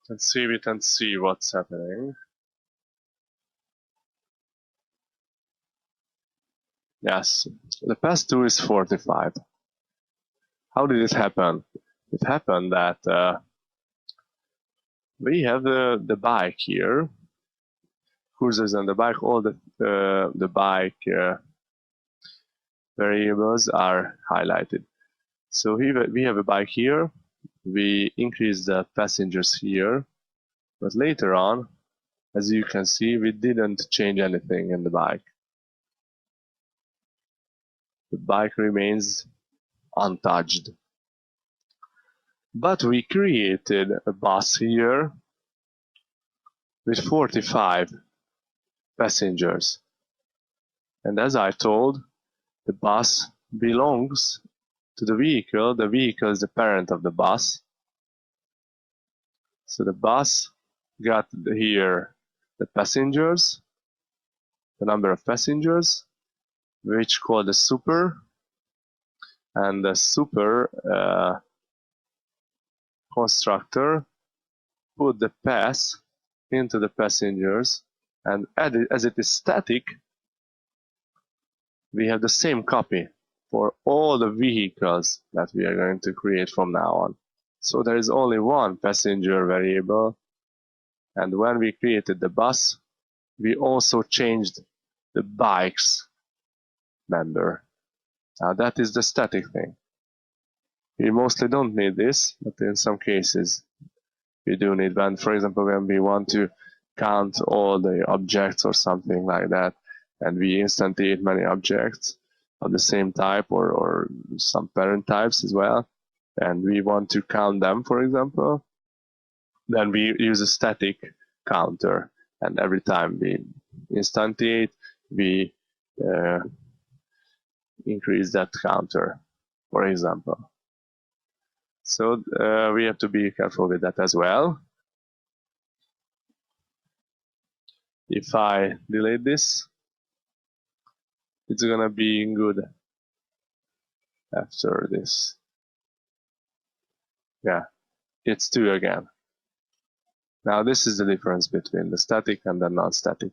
and save it and see what's happening. Yes, the pass2 is 45. How did it happen? It happened that we have the bike here, cruisers and the bike, all the bike variables are highlighted. So we have a bike here, we increase the passengers here, but later on, as you can see, we didn't change anything in the bike. The bike remains untouched. But we created a bus here with 45 passengers. And as I told, the bus belongs to the vehicle. The vehicle is the parent of the bus. So the bus got here the passengers, the number of passengers, which called the super, and the super constructor put the pass into the passengers, and as it is static, we have the same copy for all the vehicles that we are going to create from now on. So there is only one passenger variable, and when we created the bus, we also changed the bike's member. Now that is the static thing. We mostly don't need this, but in some cases we do need, when, for example, when we want to count all the objects or something like that, and we instantiate many objects of the same type or some parent types as well, and we want to count them, for example, then we use a static counter, and every time we instantiate, we increase that counter, for example. So we have to be careful with that as well. If I delete this, it's gonna be good after this. Yeah, it's 2 again. Now this is the difference between the static and the non-static.